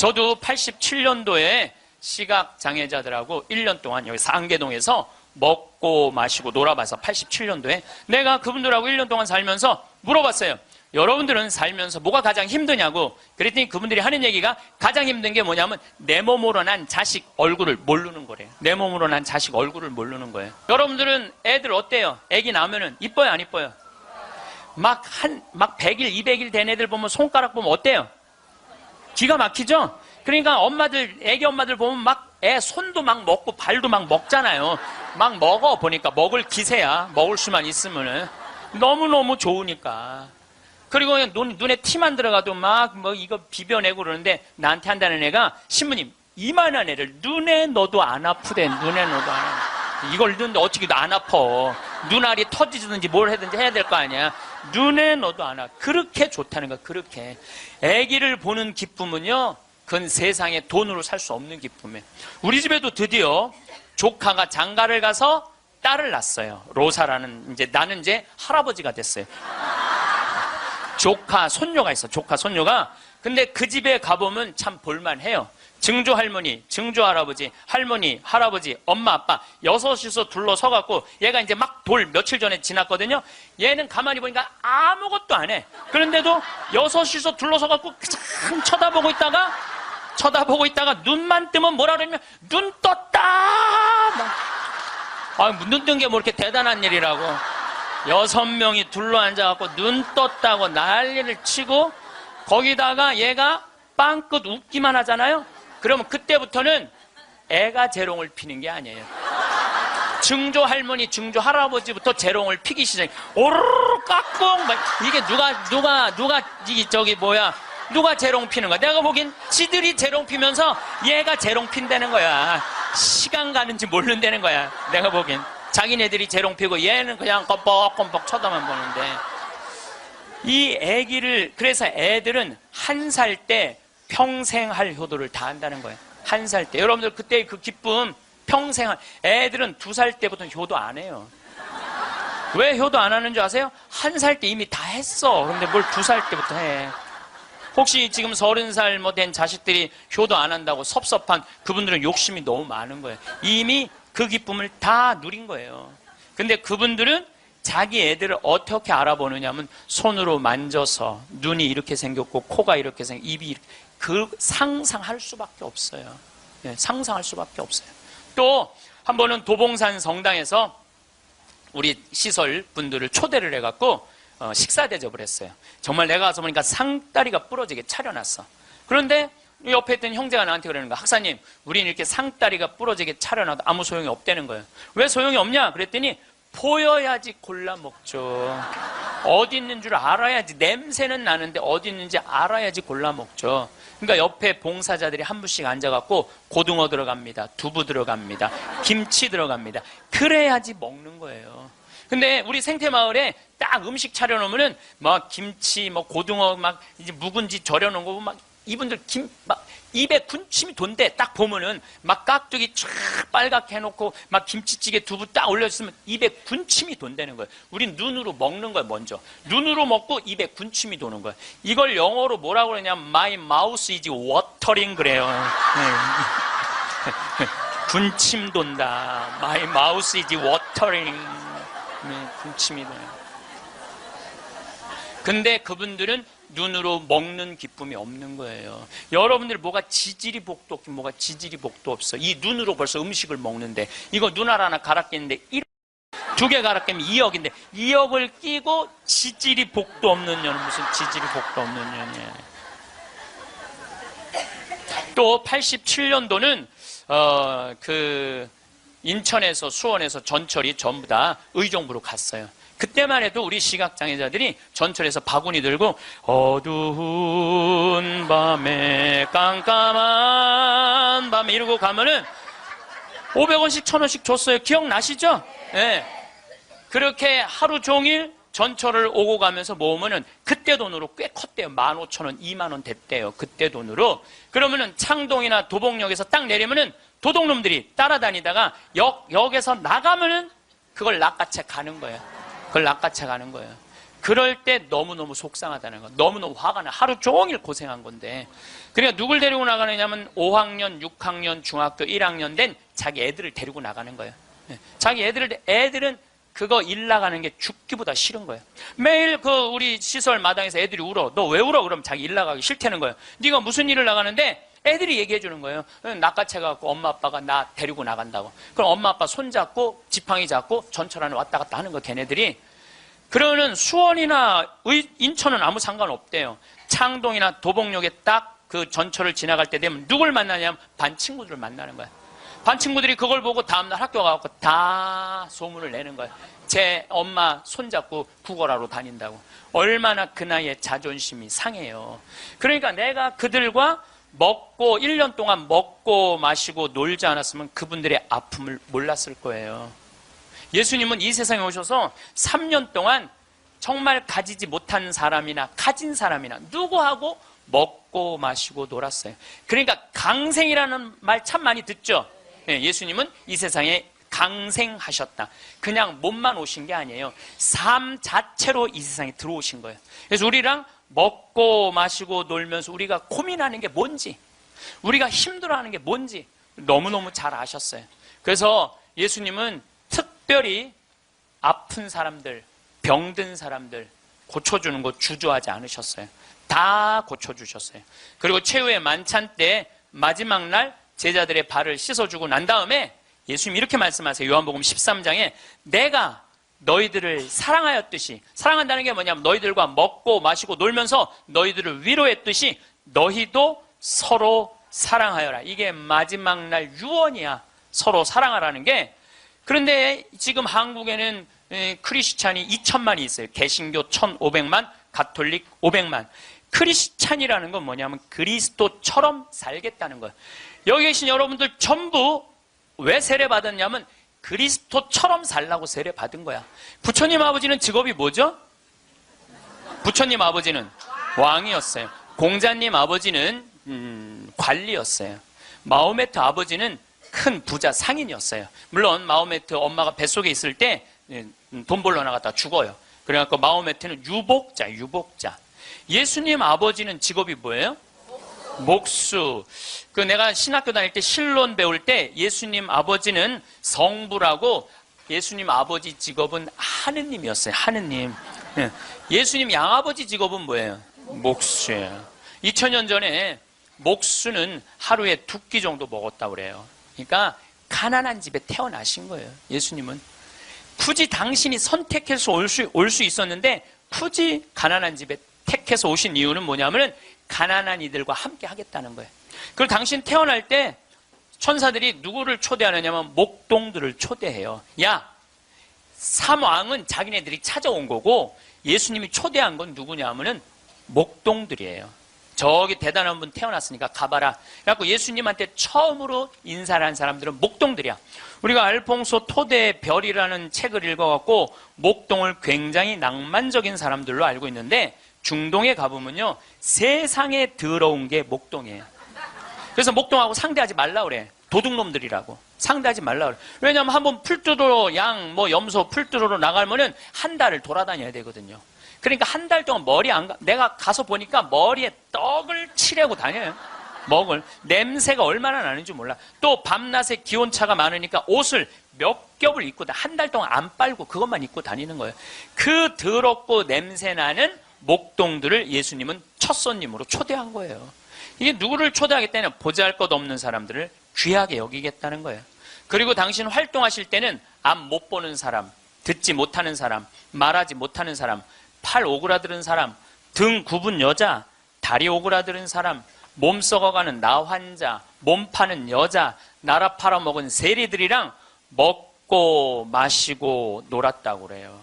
저도 87년도에 시각장애자들하고 1년 동안 여기 상계동에서 먹고 마시고 놀아봐서 87년도에 내가 그분들하고 1년 동안 살면서 물어봤어요. 여러분들은 살면서 뭐가 가장 힘드냐고. 그랬더니 그분들이 하는 얘기가 가장 힘든 게 뭐냐면 내 몸으로 난 자식 얼굴을 모르는 거래요. 내 몸으로 난 자식 얼굴을 모르는 거예요. 여러분들은 애들 어때요? 애기 낳으면은 이뻐요, 안 이뻐요? 막 100일, 200일 된 애들 보면 손가락 보면 어때요? 기가 막히죠? 그러니까 엄마들, 애기 엄마들 보면 막 애 손도 막 먹고 발도 막 먹잖아요. 막 먹어 보니까 먹을 기세야. 먹을 수만 있으면은 너무너무 좋으니까. 그리고 눈에 티만 들어가도 막 뭐 이거 비벼내고 그러는데 나한테 한다는 애가 신부님 이만한 애를 눈에 넣어도 안 아프대. 눈에 넣어도 안 아파. 이걸 넣는데 어떻게 안 아파. 눈알이 터지든지 뭘 하든지 해야 될 거 아니야. 눈에 넣어도 안 아파. 그렇게 좋다는 거야. 그렇게. 아기를 보는 기쁨은요. 그건 세상에 돈으로 살 수 없는 기쁨이에요. 우리 집에도 드디어 조카가 장가를 가서 딸을 낳았어요. 로사라는 나는 이제 할아버지가 됐어요. 조카 손녀가 있어. 조카 손녀가. 근데 그 집에 가보면 참 볼만해요. 증조 할머니, 증조 할아버지, 할머니, 할아버지, 엄마, 아빠 여섯이서 둘러서갖고 얘가 이제 막 돌 며칠 전에 지났거든요. 얘는 가만히 보니까 아무것도 안 해. 그런데도 여섯이서 둘러서갖고 참 쳐다보고 있다가 눈만 뜨면 뭐라 그러냐면 눈 떴다. 눈 뜬 게 뭐 이렇게 대단한 일이라고. 6명이 둘러앉아갖고 눈 떴다고 난리를 치고 거기다가 얘가 빵긋 웃기만 하잖아요. 그러면 그때부터는 애가 재롱을 피는 게 아니에요. 증조 할머니, 증조 할아버지부터 재롱을 피기 시작해. 오르르 깍꿍 이게 누가 재롱 피는 거야. 내가 보기엔 지들이 재롱 피면서 얘가 재롱 핀다는 거야. 시간 가는지 모른다는 거야. 내가 보기엔 자기네들이 재롱 피고 얘는 그냥 껌뻑껌뻑 쳐다만 보는데 이 아기를 그래서 애들은 1살 때 평생 할 효도를 다 한다는 거예요. 1살 때. 여러분들 그때 그 기쁨 평생 애들은 2살 때부터 효도 안 해요. 왜 효도 안 하는 줄 아세요? 1살 때 이미 다 했어. 그런데 뭘 2살 때부터 해. 혹시 지금 30살 된 자식들이 효도 안 한다고 섭섭한 그분들은 욕심이 너무 많은 거예요. 이미 그 기쁨을 다 누린 거예요. 근데 그분들은 자기 애들을 어떻게 알아보느냐 하면 손으로 만져서 눈이 이렇게 생겼고 코가 이렇게 생겼고 입이 이렇게 상상할 수밖에 없어요. 네, 상상할 수밖에 없어요. 또 한 번은 도봉산 성당에서 우리 시설 분들을 초대를 해갖고 식사 대접을 했어요. 정말 내가 가서 보니까 상다리가 부러지게 차려놨어. 그런데 옆에 있던 형제가 나한테 그러는 거야. 학사님, 우리는 이렇게 상다리가 부러지게 차려놔도 아무 소용이 없다는 거예요. 왜 소용이 없냐? 그랬더니 보여야지 골라 먹죠. 어디 있는 줄 알아야지. 냄새는 나는데 어디 있는지 알아야지 골라 먹죠. 그러니까 옆에 봉사자들이 한 분씩 앉아갖고 고등어 들어갑니다. 두부 들어갑니다. 김치 들어갑니다. 그래야지 먹는 거예요. 근데 우리 생태마을에 딱 음식 차려놓으면은 막 김치, 고등어 이제 묵은지 절여놓은 거 막 이분들 입에 군침이 돈대. 딱 보면은 막 깍두기 쫙 빨갛게 해놓고 막 김치찌개 두부 딱 올려주면 입에 군침이 돈다는 거예요. 우린 눈으로 먹는 거예요. 먼저 눈으로 먹고 입에 군침이 도는 거예요. 이걸 영어로 뭐라고 그러냐면 My mouth is watering 그래요. 군침 돈다. My mouth is watering. 군침이 도요. 근데 그분들은 눈으로 먹는 기쁨이 없는 거예요. 여러분들 뭐가 지지리 복도 없긴 뭐가 지지리 복도 없어. 이 눈으로 벌써 음식을 먹는데 이거 눈알 하나 갈아 끼는데 2개 갈아 끼면 2억인데 2억을 끼고 지지리 복도 없는 년은 무슨 지지리 복도 없는 년이에요. 또 87년도는 인천에서 수원에서 전철이 전부 다 의정부로 갔어요. 그때만 해도 우리 시각장애자들이 전철에서 바구니 들고 어두운 밤에 깜깜한 밤에 이러고 가면은 500원씩 1000원씩 줬어요. 기억나시죠? 네. 그렇게 하루 종일 전철을 오고 가면서 모으면은 그때 돈으로 꽤 컸대요. 15,000원, 20,000원 됐대요. 그때 돈으로. 그러면은 창동이나 도봉역에서 딱 내리면은 도둑놈들이 따라다니다가 역에서 나가면은 그걸 낚아채 가는 거예요. 그걸 낚아채 가는 거예요. 그럴 때 너무너무 속상하다는 거. 너무너무 화가 나. 하루 종일 고생한 건데. 그러니까 누굴 데리고 나가느냐면 5학년, 6학년, 중학교 1학년 된 자기 애들을 데리고 나가는 거예요. 자기 애들은 그거 일 나가는 게 죽기보다 싫은 거예요. 매일 우리 시설 마당에서 애들이 울어. 너 왜 울어? 그러면 자기 일 나가기 싫다는 거예요. 네가 무슨 일을 나가는데 애들이 얘기해 주는 거예요. 낚아채갖고 엄마 아빠가 나 데리고 나간다고. 그럼 엄마 아빠 손잡고 지팡이 잡고 전철 안에 왔다 갔다 하는 거 걔네들이. 그러는 수원이나 인천은 아무 상관없대요. 창동이나 도봉역에 딱 그 전철을 지나갈 때 되면 누굴 만나냐면 반 친구들을 만나는 거야. 반 친구들이 그걸 보고 다음날 학교 가고 다 소문을 내는 거야. 제 엄마 손잡고 구걸하러 다닌다고. 얼마나 그 나이에 자존심이 상해요. 그러니까 내가 그들과 1년 동안 먹고 마시고 놀지 않았으면 그분들의 아픔을 몰랐을 거예요. 예수님은 이 세상에 오셔서 3년 동안 정말 가지지 못한 사람이나 가진 사람이나 누구하고 먹고 마시고 놀았어요. 그러니까 강생이라는 말 참 많이 듣죠. 예수님은 이 세상에 강생하셨다. 그냥 몸만 오신 게 아니에요. 삶 자체로 이 세상에 들어오신 거예요. 그래서 우리랑 먹고 마시고 놀면서 우리가 고민하는 게 뭔지, 우리가 힘들어하는 게 뭔지 너무너무 잘 아셨어요. 그래서 예수님은 특별히 아픈 사람들, 병든 사람들 고쳐주는 거 주저하지 않으셨어요. 다 고쳐주셨어요. 그리고 최후의 만찬 때 마지막 날 제자들의 발을 씻어주고 난 다음에 예수님이 이렇게 말씀하세요. 요한복음 13장에 내가 너희들을 사랑하였듯이, 사랑한다는 게 뭐냐면 너희들과 먹고 마시고 놀면서 너희들을 위로했듯이 너희도 서로 사랑하여라. 이게 마지막 날 유언이야. 서로 사랑하라는 게. 그런데 지금 한국에는 크리스찬이 2천만이 있어요. 개신교 1,500만, 가톨릭 500만. 크리스찬이라는 건 뭐냐면 그리스도처럼 살겠다는 거예요. 여기 계신 여러분들 전부 왜 세례받았냐면 그리스도처럼 살라고 세례받은 거야. 부처님 아버지는 직업이 뭐죠? 부처님 아버지는 왕이었어요. 공자님 아버지는 관리였어요. 마호메트 아버지는 큰 부자 상인이었어요. 물론 마호메트 엄마가 뱃속에 있을 때 돈 벌러 나갔다 죽어요. 그래갖고 마호메트는 유복자. 예수님 아버지는 직업이 뭐예요? 목수. 내가 신학교 다닐 때 신론 배울 때 예수님 아버지는 성부라고, 예수님 아버지 직업은 하느님이었어요. 하느님. 예수님 양아버지 직업은 뭐예요? 목수예요. 2000년 전에 목수는 하루에 2끼 정도 먹었다고 그래요. 그러니까 가난한 집에 태어나신 거예요. 예수님은. 굳이 당신이 선택해서 올 수 있었는데 굳이 가난한 집에 택해서 오신 이유는 뭐냐면 가난한 이들과 함께 하겠다는 거예요. 그리고 당신 태어날 때 천사들이 누구를 초대하느냐면 목동들을 초대해요. 야, 삼왕은 자기네들이 찾아온 거고 예수님이 초대한 건 누구냐 하면은 목동들이에요. 저기 대단한 분 태어났으니까 가봐라. 그래갖고 예수님한테 처음으로 인사를 한 사람들은 목동들이야. 우리가 알퐁소 토대의 별이라는 책을 읽어갖고 목동을 굉장히 낭만적인 사람들로 알고 있는데 중동에 가보면요 세상에 더러운 게 목동이에요. 그래서 목동하고 상대하지 말라 그래. 도둑놈들이라고. 상대하지 말라 그래. 왜냐하면 한번 풀 뜯으러 염소 풀 뜯으러 나가면은 한 달을 돌아다녀야 되거든요. 그러니까 한 달 동안 내가 가서 보니까 머리에 떡을 칠하고 다녀요. 먹을. 냄새가 얼마나 나는지 몰라. 또 밤낮에 기온차가 많으니까 옷을 몇 겹을 입고 한 달 동안 안 빨고 그것만 입고 다니는 거예요. 그 더럽고 냄새나는 목동들을 예수님은 첫 손님으로 초대한 거예요. 이게 누구를 초대하겠다냐? 보잘것없는 사람들을 귀하게 여기겠다는 거예요. 그리고 당신 활동하실 때는 앞 못 보는 사람, 듣지 못하는 사람, 말하지 못하는 사람, 팔 오그라드는 사람, 등 굽은 여자, 다리 오그라드는 사람, 몸 썩어가는 나 환자, 몸 파는 여자, 나라 팔아먹은 세리들이랑 먹고 마시고 놀았다고 그래요.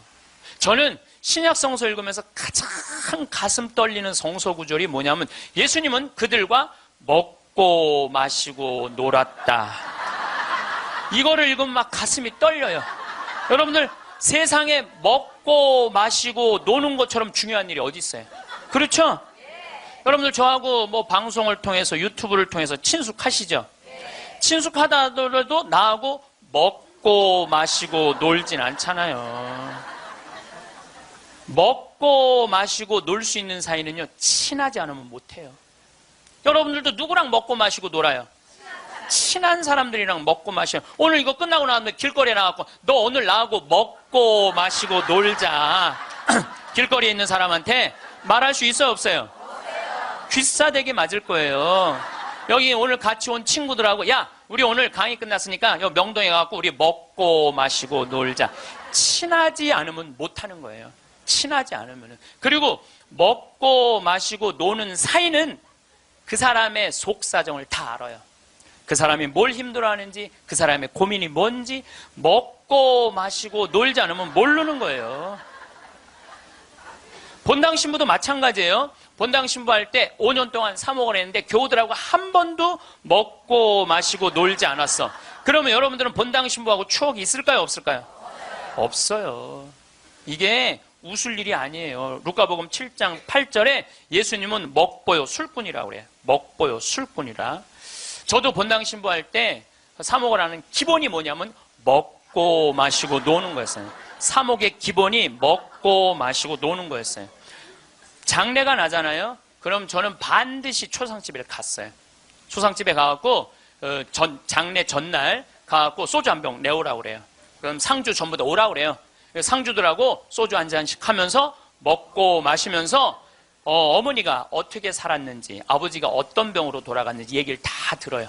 저는 신약 성서 읽으면서 가장 가슴 떨리는 성서 구절이 뭐냐면 예수님은 그들과 먹고 마시고 놀았다. 이거를 읽으면 막 가슴이 떨려요. 여러분들 세상에 먹고 마시고 노는 것처럼 중요한 일이 어디 있어요? 그렇죠? 여러분들 저하고 방송을 통해서 유튜브를 통해서 친숙하시죠? 친숙하다 하더라도 나하고 먹고 마시고 놀진 않잖아요. 먹고 마시고 놀 수 있는 사이는요, 친하지 않으면 못해요. 여러분들도 누구랑 먹고 마시고 놀아요? 친한 사람들이랑 먹고 마셔요. 오늘 이거 끝나고 나왔는데 길거리에 나가고 너 오늘 나하고 먹고 마시고 놀자. 길거리에 있는 사람한테 말할 수 있어요, 없어요? 귀싸대기 맞을 거예요. 여기 오늘 같이 온 친구들하고 야, 우리 오늘 강의 끝났으니까 여기 명동에 가서 우리 먹고 마시고 놀자. 친하지 않으면 못하는 거예요. 친하지 않으면. 그리고 먹고 마시고 노는 사이는 그 사람의 속사정을 다 알아요. 그 사람이 뭘 힘들어하는지, 그 사람의 고민이 뭔지 먹고 마시고 놀지 않으면 모르는 거예요. 본당 신부도 마찬가지예요. 본당 신부할 때 5년 동안 사목을 했는데 교우들하고 한 번도 먹고 마시고 놀지 않았어. 그러면 여러분들은 본당 신부하고 추억이 있을까요, 없을까요? 없어요. 이게 웃을 일이 아니에요. 루카복음 7장 8절에 예수님은 먹보요 술꾼이라고 그래요. 먹보요 술꾼이라. 저도 본당 신부할 때 사목을 하는 기본이 뭐냐면 먹고 마시고 노는 거였어요. 사목의 기본이 먹고 마시고 노는 거였어요. 장례가 나잖아요. 그럼 저는 반드시 초상집에 갔어요. 초상집에 가갖고 장례 전날 가갖고 소주 한 병 내오라고 그래요. 그럼 상주 전부 다 오라고 그래요. 상주들하고 소주 한 잔씩 하면서 먹고 마시면서 어머니가 어떻게 살았는지, 아버지가 어떤 병으로 돌아갔는지 얘기를 다 들어요.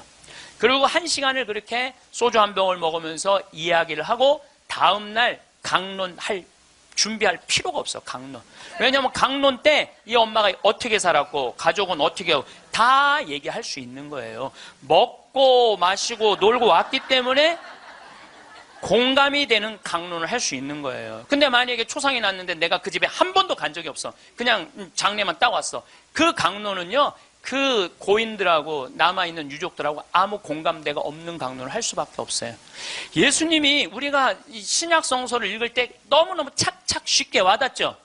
그리고 1시간을 그렇게 소주 한 병을 먹으면서 이야기를 하고 다음날 강론할 준비할 필요가 없어. 강론. 왜냐하면 강론 때 이 엄마가 어떻게 살았고 가족은 어떻게 하고 다 얘기할 수 있는 거예요. 먹고 마시고 놀고 왔기 때문에 공감이 되는 강론을 할 수 있는 거예요. 근데 만약에 초상이 났는데 내가 그 집에 한 번도 간 적이 없어. 그냥 장례만 딱 왔어. 그 강론은요, 그 고인들하고 남아있는 유족들하고 아무 공감대가 없는 강론을 할 수밖에 없어요. 예수님이 우리가 이 신약 성서를 읽을 때 너무너무 착착 쉽게 와닿죠?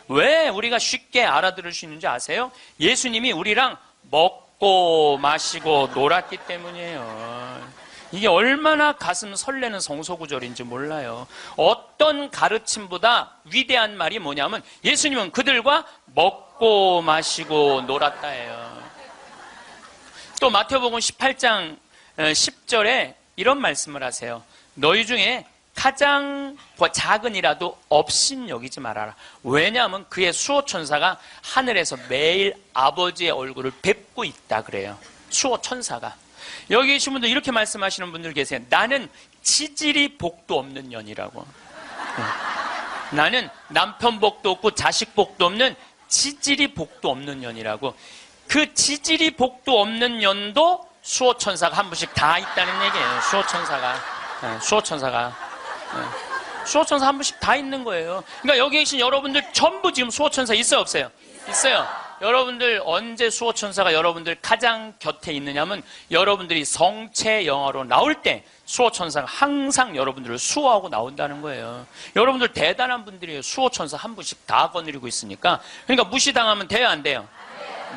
왜 우리가 쉽게 알아들을 수 있는지 아세요? 예수님이 우리랑 먹고 마시고 놀았기 때문이에요. 이게 얼마나 가슴 설레는 성소구절인지 몰라요. 어떤 가르침보다 위대한 말이 뭐냐면 예수님은 그들과 먹고 마시고 놀았다예요. 또 마태복음 18장 10절에 이런 말씀을 하세요. 너희 중에 가장 작은이라도 업신여기지 말아라. 왜냐하면 그의 수호천사가 하늘에서 매일 아버지의 얼굴을 뵙고 있다 그래요. 수호천사가. 여기 계신 분들 이렇게 말씀하시는 분들 계세요. 나는 지질이 복도 없는 년이라고. 나는 남편 복도 없고 자식 복도 없는 지질이 복도 없는 년이라고. 그 지질이 복도 없는 년도 수호천사가 한 분씩 다 있다는 얘기예요. 수호천사가 한 분씩 다 있는 거예요. 그러니까 여기 계신 여러분들 전부 지금 수호천사 있어요, 없어요? 있어요. 여러분들 언제 수호천사가 여러분들 가장 곁에 있느냐면 여러분들이 성체 영화로 나올 때 수호천사가 항상 여러분들을 수호하고 나온다는 거예요. 여러분들 대단한 분들이에요. 수호천사 한 분씩 다 거느리고 있으니까. 그러니까 무시당하면 돼요, 안 돼요?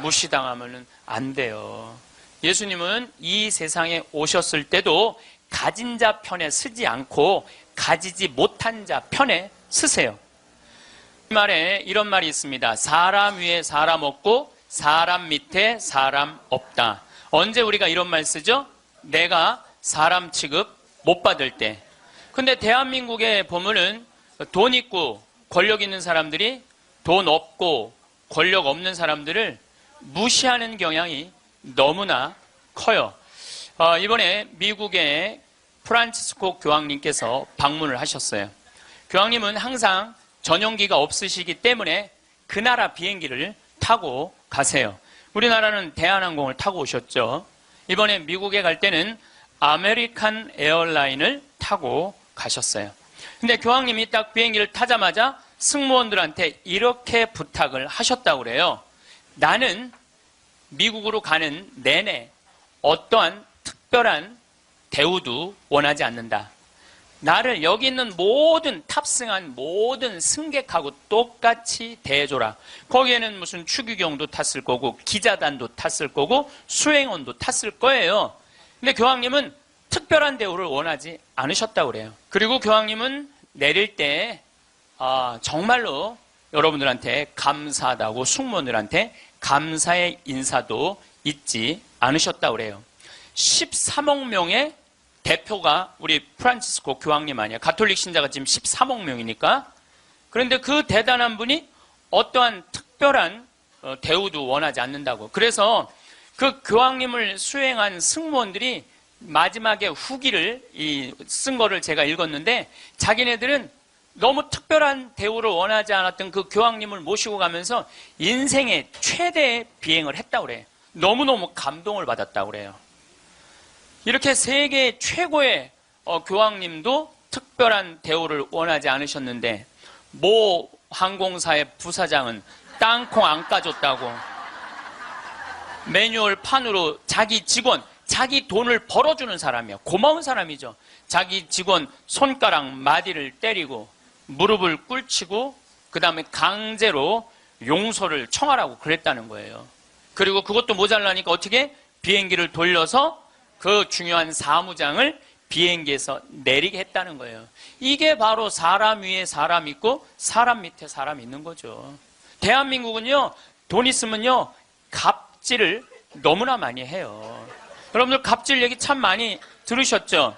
무시당하면 안 돼요. 예수님은 이 세상에 오셨을 때도 가진 자 편에 서지 않고 가지지 못한 자 편에 서세요. 이 말에 이런 말이 있습니다. 사람 위에 사람 없고 사람 밑에 사람 없다. 언제 우리가 이런 말 쓰죠? 내가 사람 취급 못 받을 때. 근데 대한민국에 보면은 돈 있고 권력 있는 사람들이 돈 없고 권력 없는 사람들을 무시하는 경향이 너무나 커요. 이번에 미국의 프란치스코 교황님께서 방문을 하셨어요. 교황님은 항상 전용기가 없으시기 때문에 그 나라 비행기를 타고 가세요. 우리나라는 대한항공을 타고 오셨죠. 이번에 미국에 갈 때는 아메리칸 에어라인을 타고 가셨어요. 근데 교황님이 딱 비행기를 타자마자 승무원들한테 이렇게 부탁을 하셨다고 그래요. 나는 미국으로 가는 내내 어떠한 특별한 대우도 원하지 않는다. 나를 여기 있는 모든 탑승한 모든 승객하고 똑같이 대해줘라. 거기에는 무슨 추기경도 탔을 거고 기자단도 탔을 거고 수행원도 탔을 거예요. 근데 교황님은 특별한 대우를 원하지 않으셨다고 그래요. 그리고 교황님은 내릴 때 정말로 여러분들한테 감사하다고 승무원들한테 감사의 인사도 잊지 않으셨다고 그래요. 13억 명의 대표가 우리 프란치스코 교황님 아니야. 가톨릭 신자가 지금 13억 명이니까. 그런데 그 대단한 분이 어떠한 특별한 대우도 원하지 않는다고. 그래서 그 교황님을 수행한 승무원들이 마지막에 후기를 쓴 거를 제가 읽었는데, 자기네들은 너무 특별한 대우를 원하지 않았던 그 교황님을 모시고 가면서 인생의 최대의 비행을 했다고 그래요. 너무너무 감동을 받았다고 그래요. 이렇게 세계 최고의 교황님도 특별한 대우를 원하지 않으셨는데, 모 항공사의 부사장은 땅콩 안 까줬다고 매뉴얼 판으로 자기 직원, 자기 돈을 벌어주는 사람이야. 고마운 사람이죠. 자기 직원 손가락 마디를 때리고 무릎을 꿇치고 그 다음에 강제로 용서를 청하라고 그랬다는 거예요. 그리고 그것도 모자라니까 어떻게? 비행기를 돌려서 그 중요한 사무장을 비행기에서 내리게 했다는 거예요. 이게 바로 사람 위에 사람 있고 사람 밑에 사람 있는 거죠. 대한민국은요, 돈 있으면요 갑질을 너무나 많이 해요. 여러분들 갑질 얘기 참 많이 들으셨죠?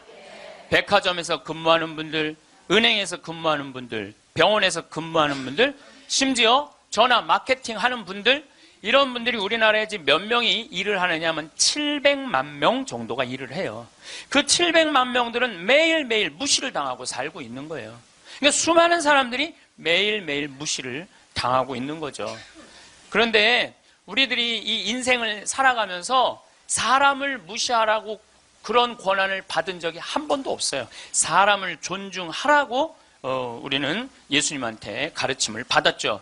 백화점에서 근무하는 분들, 은행에서 근무하는 분들, 병원에서 근무하는 분들, 심지어 전화 마케팅 하는 분들, 이런 분들이 우리나라에 지금 몇 명이 일을 하느냐 하면 700만 명 정도가 일을 해요. 그 700만 명들은 매일매일 무시를 당하고 살고 있는 거예요. 그러니까 수많은 사람들이 매일매일 무시를 당하고 있는 거죠. 그런데 우리들이 이 인생을 살아가면서 사람을 무시하라고 그런 권한을 받은 적이 한 번도 없어요. 사람을 존중하라고 우리는 예수님한테 가르침을 받았죠.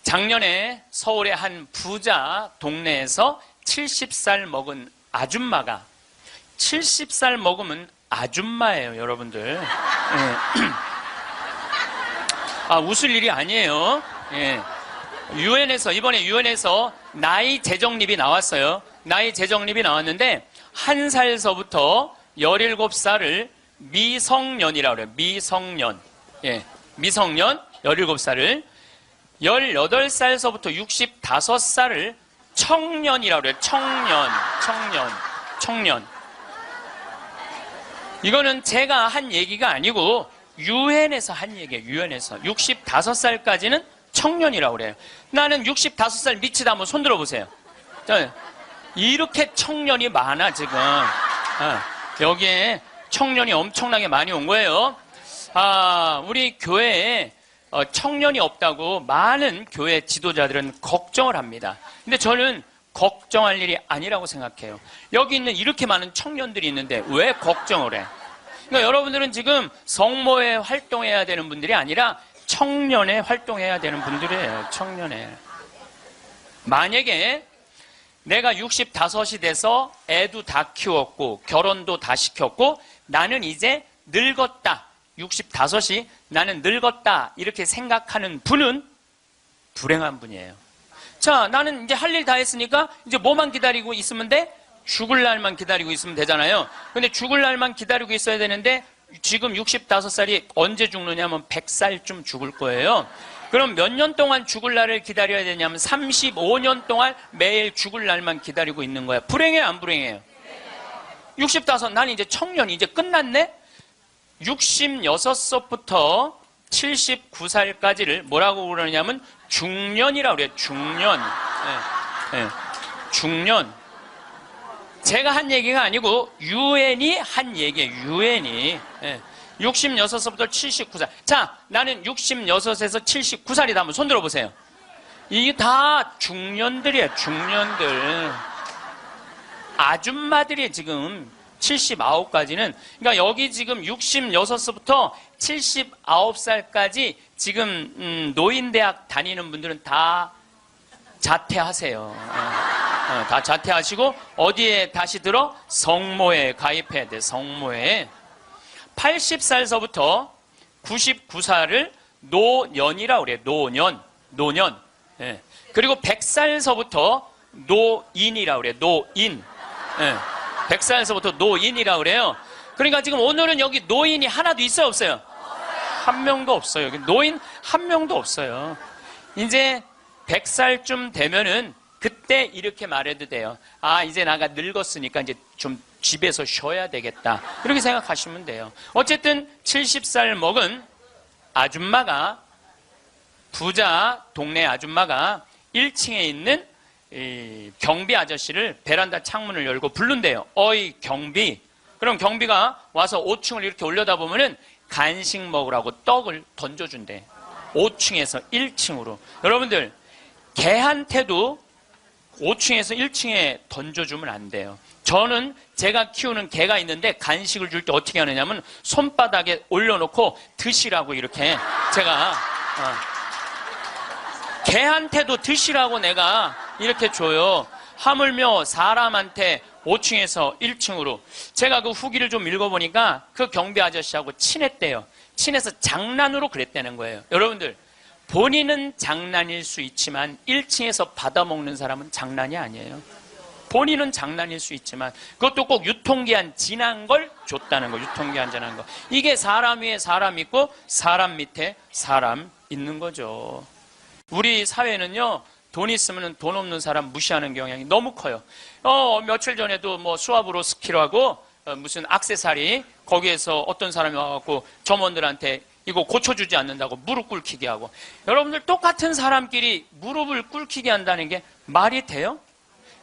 작년에 서울의 한 부자 동네에서 70살 먹은 아줌마가, 70살 먹으면 아줌마예요, 여러분들. 웃을 일이 아니에요. 이번에 유엔에서 나이 재정립이 나왔어요. 나이 재정립이 나왔는데, 1살서부터 17살을 미성년이라고 그래요. 미성년. 미성년 17살을, 18살서부터 65살을 청년이라고 그래요. 청년. 이거는 제가 한 얘기가 아니고 유엔에서 한 얘기예요. 유엔에서 65살까지는 청년이라고 그래요. 나는 65살 미치다 한번 손 들어보세요. 이렇게 청년이 많아 지금. 여기에 청년이 엄청나게 많이 온 거예요. 우리 교회에 청년이 없다고 많은 교회 지도자들은 걱정을 합니다. 근데 저는 걱정할 일이 아니라고 생각해요. 여기 있는 이렇게 많은 청년들이 있는데 왜 걱정을 해? 그러니까 여러분들은 지금 성모에 활동해야 되는 분들이 아니라 청년에 활동해야 되는 분들이에요. 청년에. 만약에 내가 65이 돼서 애도 다 키웠고 결혼도 다 시켰고 나는 이제 늙었다. 65이 나는 늙었다. 이렇게 생각하는 분은 불행한 분이에요. 자, 나는 이제 할 일 다 했으니까 이제 뭐만 기다리고 있으면 돼? 죽을 날만 기다리고 있으면 되잖아요. 근데 죽을 날만 기다리고 있어야 되는데 지금 65살이 언제 죽느냐면 100살쯤 죽을 거예요. 그럼 몇 년 동안 죽을 날을 기다려야 되냐면 35년 동안 매일 죽을 날만 기다리고 있는 거야. 불행해요, 안 불행해요? 65, 난 이제 청년이 이제 끝났네? 66살부터 79살까지를 뭐라고 그러냐면 중년이라고 그래요. 중년. 중년. 제가 한 얘기가 아니고 유엔이 한 얘기예요. 유엔이. 66살부터 79살. 자, 나는 66에서 79살이다. 한번 손 들어보세요. 이게 다 중년들이에요. 중년들. 아줌마들이 지금 79까지는, 그러니까 여기 지금 66부터 79살까지 지금 노인대학 다니는 분들은 다 자퇴하세요. 다 자퇴하시고 어디에 다시 들어? 성모에 가입해야 돼. 성모에. 80살서부터 99살을 노년이라고 그래요. 노년. 그리고 100살서부터 노인이라고 그래요. 노인. 100살서부터 노인이라고 그래요. 그러니까 지금 오늘은 여기 노인이 하나도 있어요, 없어요? 한 명도 없어요. 노인 한 명도 없어요. 이제 100살쯤 되면은 그때 이렇게 말해도 돼요. 아, 이제 나가 늙었으니까 이제 좀 집에서 쉬어야 되겠다. 이렇게 생각하시면 돼요. 어쨌든 70살 먹은 아줌마가, 부자 동네 아줌마가 1층에 있는 이 경비 아저씨를 베란다 창문을 열고 부른대요. 어이 경비. 그럼 경비가 와서 5층을 이렇게 올려다보면은 간식 먹으라고 떡을 던져준대. 5층에서 1층으로. 여러분들, 개한테도 5층에서 1층에 던져주면 안 돼요. 저는 제가 키우는 개가 있는데 간식을 줄 때 어떻게 하느냐면 손바닥에 올려놓고 드시라고 이렇게 제가 개한테도 드시라고 내가 이렇게 줘요. 하물며 사람한테 5층에서 1층으로. 제가 그 후기를 좀 읽어보니까 그 경비 아저씨하고 친했대요. 친해서 장난으로 그랬다는 거예요. 여러분들, 본인은 장난일 수 있지만 1층에서 받아먹는 사람은 장난이 아니에요. 본인은 장난일 수 있지만 그것도 꼭 유통기한 지난 걸 줬다는 거. 유통기한 지난 거. 이게 사람 위에 사람 있고 사람 밑에 사람 있는 거죠. 우리 사회는요, 돈 있으면 돈 없는 사람 무시하는 경향이 너무 커요. 며칠 전에도 뭐 수압으로 스키라고 무슨 액세서리, 거기에서 어떤 사람이 와갖고 점원들한테 이거 고쳐주지 않는다고 무릎 꿇히게 하고. 여러분들, 똑같은 사람끼리 무릎을 꿇히게 한다는 게 말이 돼요?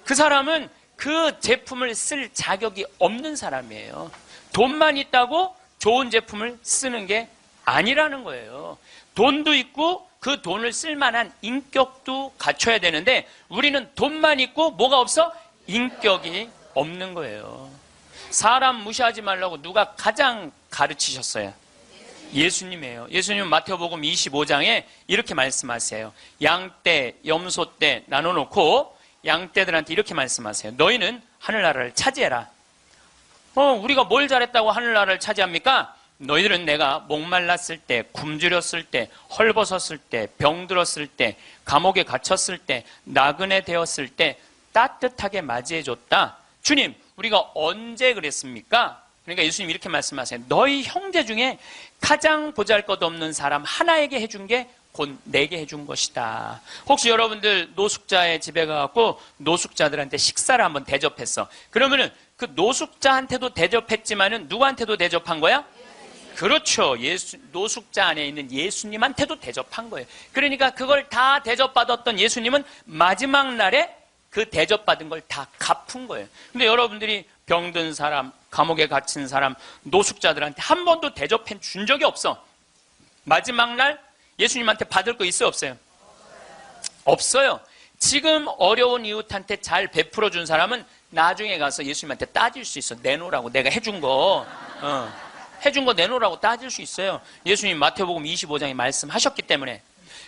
그 사람은 그 제품을 쓸 자격이 없는 사람이에요. 돈만 있다고 좋은 제품을 쓰는 게 아니라는 거예요. 돈도 있고 그 돈을 쓸 만한 인격도 갖춰야 되는데 우리는 돈만 있고 뭐가 없어? 인격이 없는 거예요. 사람 무시하지 말라고 누가 가장 가르치셨어요? 예수님이에요. 예수님은 마태복음 25장에 이렇게 말씀하세요. 양떼, 염소떼 나눠놓고 양떼들한테 이렇게 말씀하세요. 너희는 하늘나라를 차지해라. 우리가 뭘 잘했다고 하늘나라를 차지합니까? 너희들은 내가 목말랐을 때, 굶주렸을 때, 헐벗었을 때, 병들었을 때, 감옥에 갇혔을 때, 나그네 되었을 때 따뜻하게 맞이해줬다. 주님, 우리가 언제 그랬습니까? 그러니까 예수님 이렇게 말씀하세요. 너희 형제 중에 가장 보잘것없는 사람 하나에게 해준 게 곧 내게 해준 것이다. 혹시 여러분들 노숙자의 집에 가갖고 노숙자들한테 식사를 한번 대접했어. 그러면은 그 노숙자한테도 대접했지만은 누구한테도 대접한 거야? 그렇죠. 노숙자 안에 있는 예수님한테도 대접한 거예요. 그러니까 그걸 다 대접받았던 예수님은 마지막 날에 그 대접받은 걸 다 갚은 거예요. 근데 여러분들이 병든 사람, 감옥에 갇힌 사람, 노숙자들한테 한 번도 대접해 준 적이 없어. 마지막 날 예수님한테 받을 거 있어요, 없어요? 없어요. 지금 어려운 이웃한테 잘 베풀어 준 사람은 나중에 가서 예수님한테 따질 수 있어. 내놓으라고. 내가 해준 거. 해준 거 내놓으라고 따질 수 있어요. 예수님 마태복음 25장에 말씀하셨기 때문에.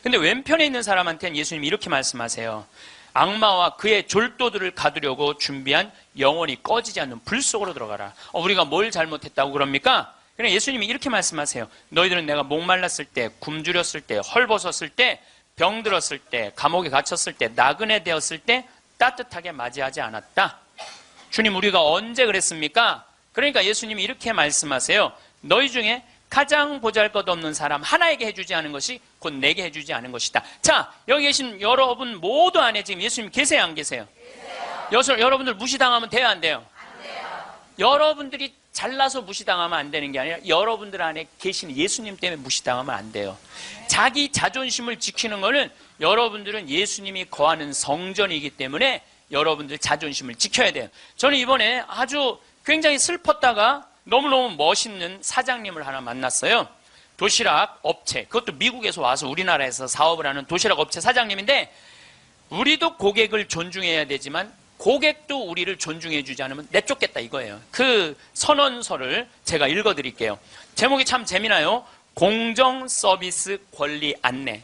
근데 왼편에 있는 사람한테는 예수님이 이렇게 말씀하세요. 악마와 그의 졸도들을 가두려고 준비한 영원히 꺼지지 않는 불 속으로 들어가라. 우리가 뭘 잘못했다고 그럽니까? 그냥 예수님이 이렇게 말씀하세요. 너희들은 내가 목말랐을 때, 굶주렸을 때, 헐벗었을 때, 병들었을 때, 감옥에 갇혔을 때, 나그네 되었을 때 따뜻하게 맞이하지 않았다. 주님, 우리가 언제 그랬습니까? 그러니까 예수님이 이렇게 말씀하세요. 너희 중에 가장 보잘것없는 사람 하나에게 해주지 않은 것이 곧 내게 해주지 않은 것이다. 자, 여기 계신 여러분 모두 안에 지금 예수님 계세요, 안 계세요? 계세요. 여러분들 무시당하면 돼요, 안 돼요? 안 돼요. 여러분들이 잘나서 무시당하면 안 되는 게 아니라 여러분들 안에 계신 예수님 때문에 무시당하면 안 돼요. 자기 자존심을 지키는 거는 여러분들은 예수님이 거하는 성전이기 때문에 여러분들 자존심을 지켜야 돼요. 저는 이번에 아주 굉장히 슬펐다가 너무너무 멋있는 사장님을 하나 만났어요. 도시락 업체, 그것도 미국에서 와서 우리나라에서 사업을 하는 도시락 업체 사장님인데 우리도 고객을 존중해야 되지만 고객도 우리를 존중해 주지 않으면 내쫓겠다 이거예요. 그 선언서를 제가 읽어드릴게요. 제목이 참 재미나요. 공정 서비스 권리 안내.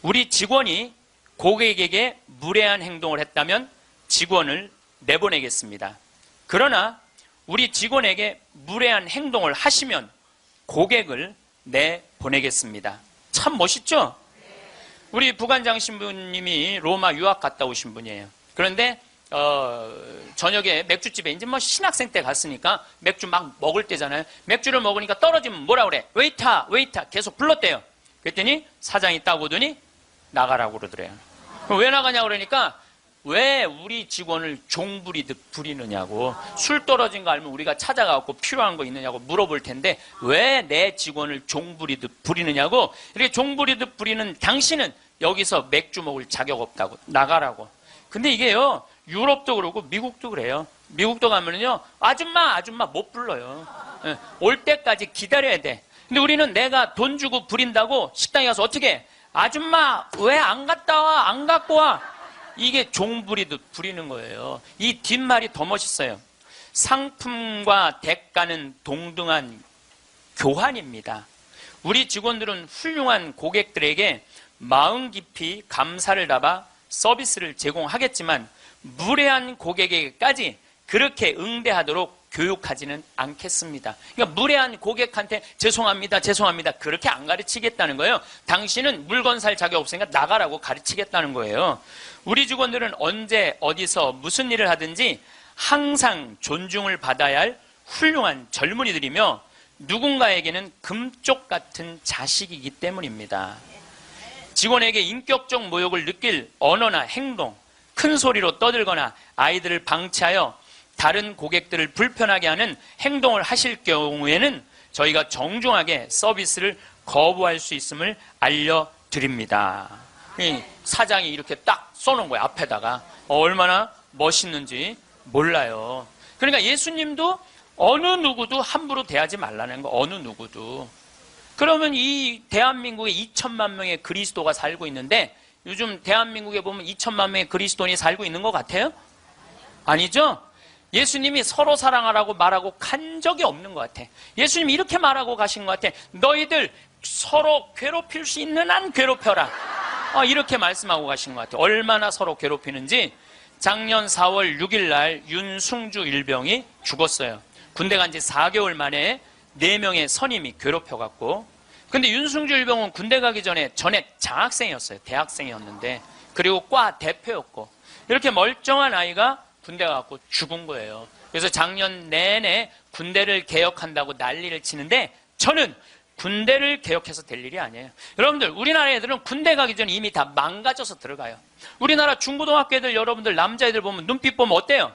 우리 직원이 고객에게 무례한 행동을 했다면 직원을 내보내겠습니다. 그러나 우리 직원에게 무례한 행동을 하시면 고객을 내보내겠습니다. 참 멋있죠? 우리 부관장 신부님이 로마 유학 갔다 오신 분이에요. 그런데 저녁에 맥주집에 이제 뭐 신학생 때 갔으니까 맥주 막 먹을 때잖아요. 맥주를 먹으니까 떨어지면 뭐라 그래? 웨이터, 웨이터 계속 불렀대요. 그랬더니 사장이 딱 오더니 나가라고 그러더래요. 왜 나가냐고 그러니까 왜 우리 직원을 종부리듯 부리느냐고. 술 떨어진 거 알면 우리가 찾아가고 필요한 거 있느냐고 물어볼 텐데 왜 내 직원을 종부리듯 부리느냐고. 이렇게 종부리듯 부리는 당신은 여기서 맥주 먹을 자격 없다고 나가라고. 근데 이게요, 유럽도 그러고 미국도 그래요. 미국도 가면은요, 아줌마 못 불러요. 올 때까지 기다려야 돼. 근데 우리는 내가 돈 주고 부린다고 식당에 가서 어떻게 해? 아줌마 왜 안 갔다 와? 안 갖고 와? 이게 종부리듯 부리는 거예요. 이 뒷말이 더 멋있어요. 상품과 대가는 동등한 교환입니다. 우리 직원들은 훌륭한 고객들에게 마음 깊이 감사를 담아 서비스를 제공하겠지만 무례한 고객에게까지 그렇게 응대하도록 교육하지는 않겠습니다. 그러니까 무례한 고객한테 죄송합니다 그렇게 안 가르치겠다는 거예요. 당신은 물건 살 자격 없으니까 나가라고 가르치겠다는 거예요. 우리 직원들은 언제 어디서 무슨 일을 하든지 항상 존중을 받아야 할 훌륭한 젊은이들이며 누군가에게는 금쪽 같은 자식이기 때문입니다. 직원에게 인격적 모욕을 느낄 언어나 행동, 큰 소리로 떠들거나 아이들을 방치하여 다른 고객들을 불편하게 하는 행동을 하실 경우에는 저희가 정중하게 서비스를 거부할 수 있음을 알려드립니다. 사장이 이렇게 딱 써놓은 거예요. 앞에다가. 얼마나 멋있는지 몰라요. 그러니까 예수님도 어느 누구도 함부로 대하지 말라는 거. 어느 누구도. 그러면 이 대한민국에 2천만 명의 그리스도가 살고 있는데 요즘 대한민국에 보면 2천만 명의 그리스도인이 살고 있는 것 같아요? 아니죠? 예수님이 서로 사랑하라고 말하고 간 적이 없는 것 같아. 예수님이 이렇게 말하고 가신 것 같아. 너희들 서로 괴롭힐 수 있는 한 괴롭혀라. 이렇게 말씀하고 가신 것 같아. 얼마나 서로 괴롭히는지. 작년 4월 6일 날 윤승주 일병이 죽었어요. 군대 간 지 4개월 만에 4명의 선임이 괴롭혀갖고. 근데 윤승주 일병은 군대 가기 전에 전액 장학생이었어요. 대학생이었는데. 그리고 과 대표였고. 이렇게 멀쩡한 아이가 군대 가갖고 죽은 거예요. 그래서 작년 내내 군대를 개혁한다고 난리를 치는데 저는 군대를 개혁해서 될 일이 아니에요. 여러분들, 우리나라 애들은 군대 가기 전에 이미 다 망가져서 들어가요. 우리나라 중고등학교 애들, 여러분들 남자애들 보면 눈빛 보면 어때요?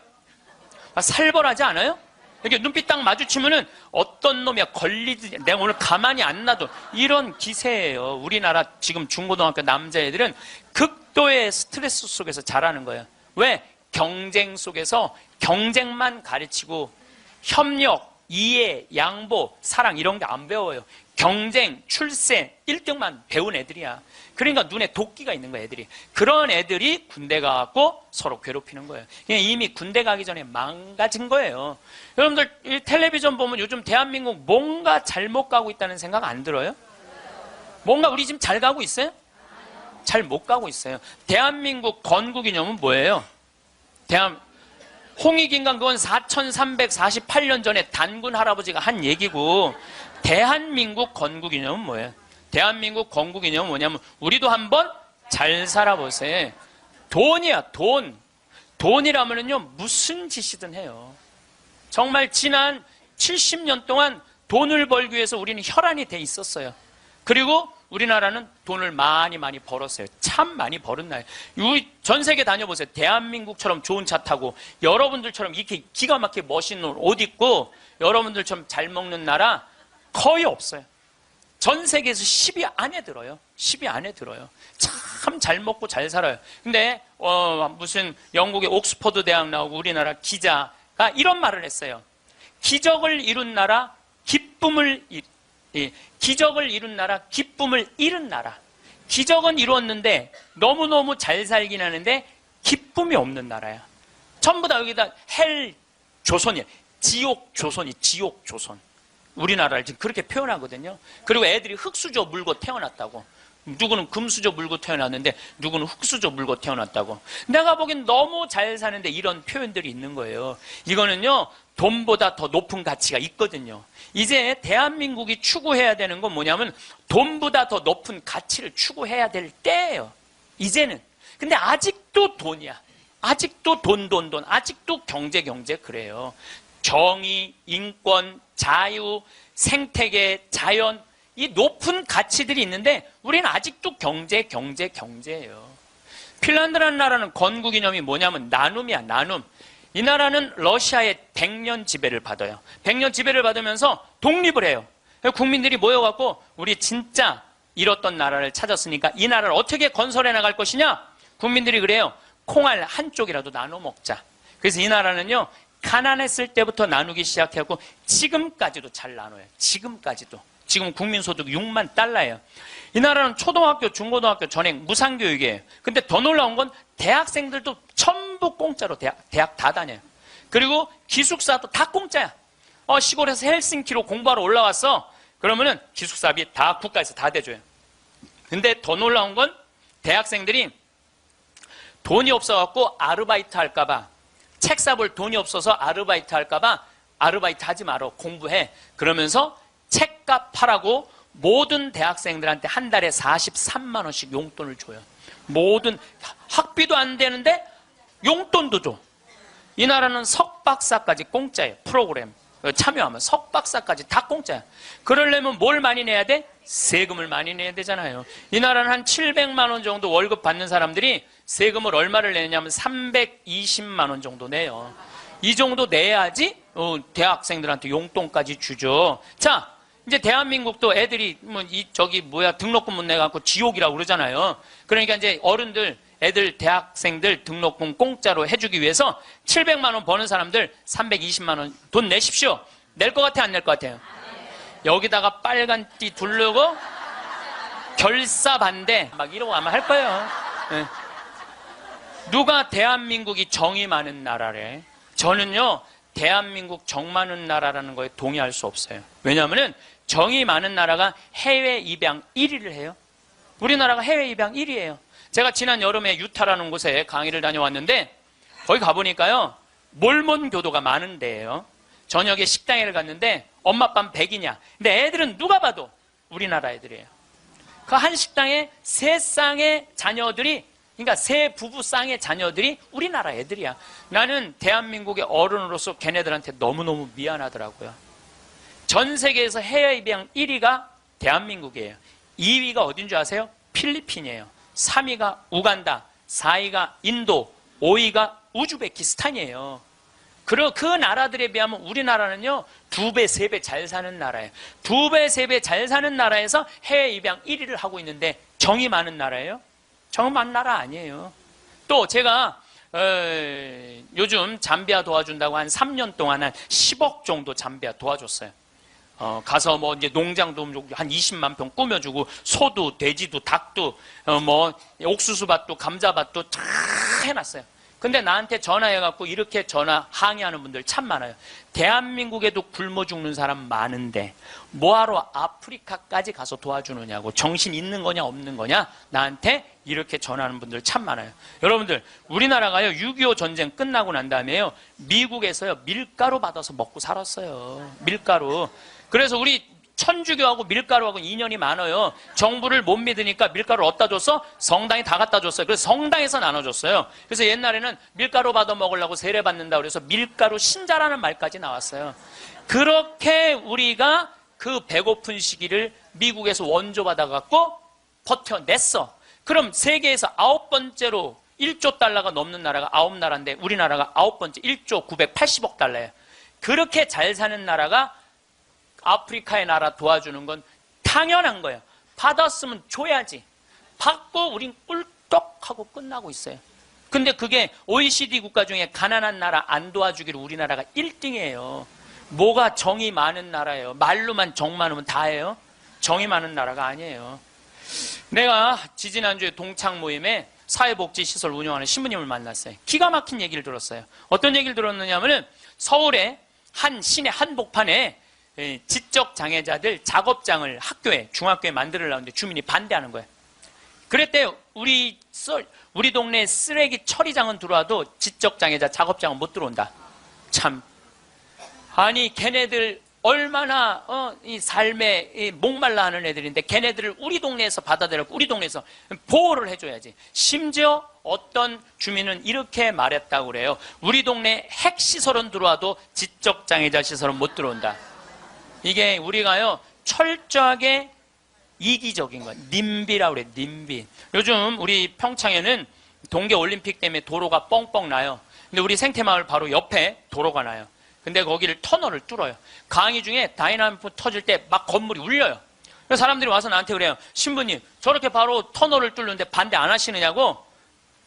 살벌하지 않아요? 이렇게 눈빛 딱 마주치면은 어떤 놈이야 걸리지, 내가 오늘 가만히 안 놔둬, 이런 기세예요. 우리나라 지금 중고등학교 남자애들은 극도의 스트레스 속에서 자라는 거예요. 왜? 경쟁 속에서 경쟁만 가르치고 협력, 이해, 양보, 사랑 이런 게 안 배워요. 경쟁, 출세, 1등만 배운 애들이야. 그러니까 눈에 도끼가 있는 거야, 애들이. 그런 애들이 군대 가갖고 서로 괴롭히는 거예요. 이미 군대 가기 전에 망가진 거예요. 여러분들, 이 텔레비전 보면 요즘 대한민국 뭔가 잘못 가고 있다는 생각 안 들어요? 뭔가 우리 지금 잘 가고 있어요? 잘 못 가고 있어요. 대한민국 건국이념은 뭐예요? 홍익인간 그건 4348년 전에 단군 할아버지가 한 얘기고, 대한민국 건국이념은 뭐예요? 대한민국 건국이념은 뭐냐면 우리도 한번 잘 살아보세요. 돈이야, 돈. 돈이라면요 무슨 짓이든 해요. 정말 지난 70년 동안 돈을 벌기 위해서 우리는 혈안이 돼 있었어요. 그리고 우리나라는 돈을 많이 벌었어요. 참 많이 벌은 나라예요. 전 세계 다녀보세요. 대한민국처럼 좋은 차 타고 여러분들처럼 이렇게 기가 막히게 멋있는 옷 입고 여러분들처럼 잘 먹는 나라 거의 없어요. 전 세계에서 10위 안에 들어요. 10위 안에 들어요. 참 잘 먹고 잘 살아요. 근데 무슨 영국의 옥스퍼드 대학 나오고 우리나라 기자가 이런 말을 했어요. 기적을 이룬 나라, 기적을 이룬 나라, 기쁨을 잃은 나라. 기적은 이루었는데 너무너무 잘 살긴 하는데 기쁨이 없는 나라야. 전부 다 여기다 헬 조선이야. 지옥 조선이, 지옥 조선. 우리나라를 지금 그렇게 표현하거든요. 그리고 애들이 흙수저 물고 태어났다고. 누구는 금수저 물고 태어났는데 누구는 흙수저 물고 태어났다고. 내가 보기엔 너무 잘 사는데 이런 표현들이 있는 거예요. 이거는요 돈보다 더 높은 가치가 있거든요. 이제 대한민국이 추구해야 되는 건 뭐냐면 돈보다 더 높은 가치를 추구해야 될 때예요. 이제는. 근데 아직도 돈이야. 아직도 돈, 아직도 경제, 그래요. 정의, 인권, 자유, 생태계, 자연, 이 높은 가치들이 있는데 우리는 아직도 경제예요. 핀란드라는 나라는 건국 이념이 뭐냐면 나눔이야, 나눔. 이 나라는 러시아의 100년 지배를 받아요. 100년 지배를 받으면서 독립을 해요. 국민들이 모여갖고 우리 진짜 잃었던 나라를 찾았으니까 이 나라를 어떻게 건설해 나갈 것이냐? 국민들이 그래요. 콩알 한쪽이라도 나눠 먹자. 그래서 이 나라는요, 가난했을 때부터 나누기 시작했고 지금까지도 잘 나눠요. 지금까지도. 지금 국민소득 6만 달러예요. 이 나라는 초등학교, 중고등학교 전액 무상교육이에요. 근데 더 놀라운 건 대학생들도 전부 공짜로 대학 다 다녀요. 그리고 기숙사도 다 공짜야. 시골에서 헬싱키로 공부하러 올라왔어. 그러면은 기숙사비 다 국가에서 다 대줘요. 근데 더 놀라운 건 대학생들이 돈이 없어갖고 아르바이트 할까봐, 책 사볼 돈이 없어서 아르바이트 할까봐 아르바이트 하지 마라, 공부해. 그러면서 책값 하라고 모든 대학생들한테 한 달에 43만 원씩 용돈을 줘요. 모든 학비도 안 되는데 용돈도 줘. 이 나라는 석박사까지 공짜예요. 프로그램 참여하면 석박사까지 다 공짜야. 그러려면 뭘 많이 내야 돼? 세금을 많이 내야 되잖아요. 이 나라는 한 700만 원 정도 월급 받는 사람들이 세금을 얼마를 내냐면 320만 원 정도 내요. 이 정도 내야지 대학생들한테 용돈까지 주죠. 자, 이제 대한민국도 애들이 등록금 못 내갖고 지옥이라고 그러잖아요. 그러니까 이제 어른들, 애들, 대학생들 등록금 공짜로 해주기 위해서 700만 원 버는 사람들 320만 원 돈 내십시오. 낼 것 같아, 안 낼 것 같아요? 여기다가 빨간 띠 두르고 결사 반대 막 이러고 아마 할 거예요. 네. 누가 대한민국이 정이 많은 나라래? 저는요, 대한민국 정 많은 나라라는 거에 동의할 수 없어요. 왜냐하면 정이 많은 나라가 해외 입양 1위를 해요. 우리나라가 해외 입양 1위예요. 제가 지난 여름에 유타라는 곳에 강의를 다녀왔는데 거기 가보니까요, 몰몬 교도가 많은 데예요. 저녁에 식당에 갔는데 엄마 아빠는 백이냐? 근데 애들은 누가 봐도 우리나라 애들이에요. 그 한 식당에 세 쌍의 자녀들이, 그러니까 세 부부 쌍의 자녀들이 우리나라 애들이야. 나는 대한민국의 어른으로서 걔네들한테 너무너무 미안하더라고요. 전 세계에서 해외 입양 1위가 대한민국이에요. 2위가 어딘 줄 아세요? 필리핀이에요. 3위가 우간다, 4위가 인도, 5위가 우즈베키스탄이에요. 그 나라들에 비하면 우리나라는요, 2배, 3배 잘 사는 나라예요. 2배, 3배 잘 사는 나라에서 해외 입양 1위를 하고 있는데 정이 많은 나라예요? 정 많은 나라 아니에요. 또 제가 요즘 잠비아 도와준다고 한 3년 동안 한 10억 정도 잠비아 도와줬어요. 가서 뭐 이제 농장도 한 20만 평 꾸며주고 소도 돼지도 닭도 옥수수밭도 감자밭도 다 해놨어요. 근데 나한테 전화해갖고 이렇게 항의하는 분들 참 많아요. 대한민국에도 굶어 죽는 사람 많은데 뭐하러 아프리카까지 가서 도와주느냐고, 정신 있는 거냐 없는 거냐, 나한테 이렇게 전화하는 분들 참 많아요. 여러분들, 우리나라가요 6.25 전쟁 끝나고 난 다음에요, 미국에서요 밀가루 받아서 먹고 살았어요. 밀가루. 그래서 우리 천주교하고 밀가루하고 인연이 많아요. 정부를 못 믿으니까 밀가루를 어디다 줬어? 성당에 다 갖다 줬어요. 그래서 성당에서 나눠줬어요. 그래서 옛날에는 밀가루 받아 먹으려고 세례 받는다 그래서 밀가루 신자라는 말까지 나왔어요. 그렇게 우리가 그 배고픈 시기를 미국에서 원조 받아갖고 버텨냈어. 그럼 세계에서 9번째로 1조 달러가 넘는 나라가 9나라인데 우리나라가 9번째 1조 980억 달러예요. 그렇게 잘 사는 나라가 아프리카의 나라 도와주는 건 당연한 거예요. 받았으면 줘야지. 받고 우린 꿀떡하고 끝나고 있어요. 근데 그게 OECD 국가 중에 가난한 나라 안 도와주기를 우리나라가 1등이에요. 뭐가 정이 많은 나라예요. 말로만 정 많으면 다예요. 정이 많은 나라가 아니에요. 내가 지지난주에 동창 모임에 사회복지시설 운영하는 신부님을 만났어요. 기가 막힌 얘기를 들었어요. 어떤 얘기를 들었느냐 하면 서울의 한 시내 한복판에 지적장애자들 작업장을 학교에, 중학교에 만들려는데 주민이 반대하는 거예요. 그랬대요. 우리 동네 쓰레기 처리장은 들어와도 지적장애자 작업장은 못 들어온다. 참. 아니, 걔네들 얼마나 이 삶에 목말라 하는 애들인데 걔네들을 우리 동네에서 받아들였고 우리 동네에서 보호를 해줘야지. 심지어 어떤 주민은 이렇게 말했다고 그래요. 우리 동네 핵시설은 들어와도 지적장애자 시설은 못 들어온다. 이게 우리가요, 철저하게 이기적인 거예요. 님비라고 그래요. 님비. 요즘 우리 평창에는 동계올림픽 때문에 도로가 뻥뻥 나요. 근데 우리 생태마을 바로 옆에 도로가 나요. 근데 거기를 터널을 뚫어요. 강의 중에 다이나믹 터질 때 막 건물이 울려요. 그래서 사람들이 와서 나한테 그래요. 신부님, 저렇게 바로 터널을 뚫는데 반대 안 하시느냐고?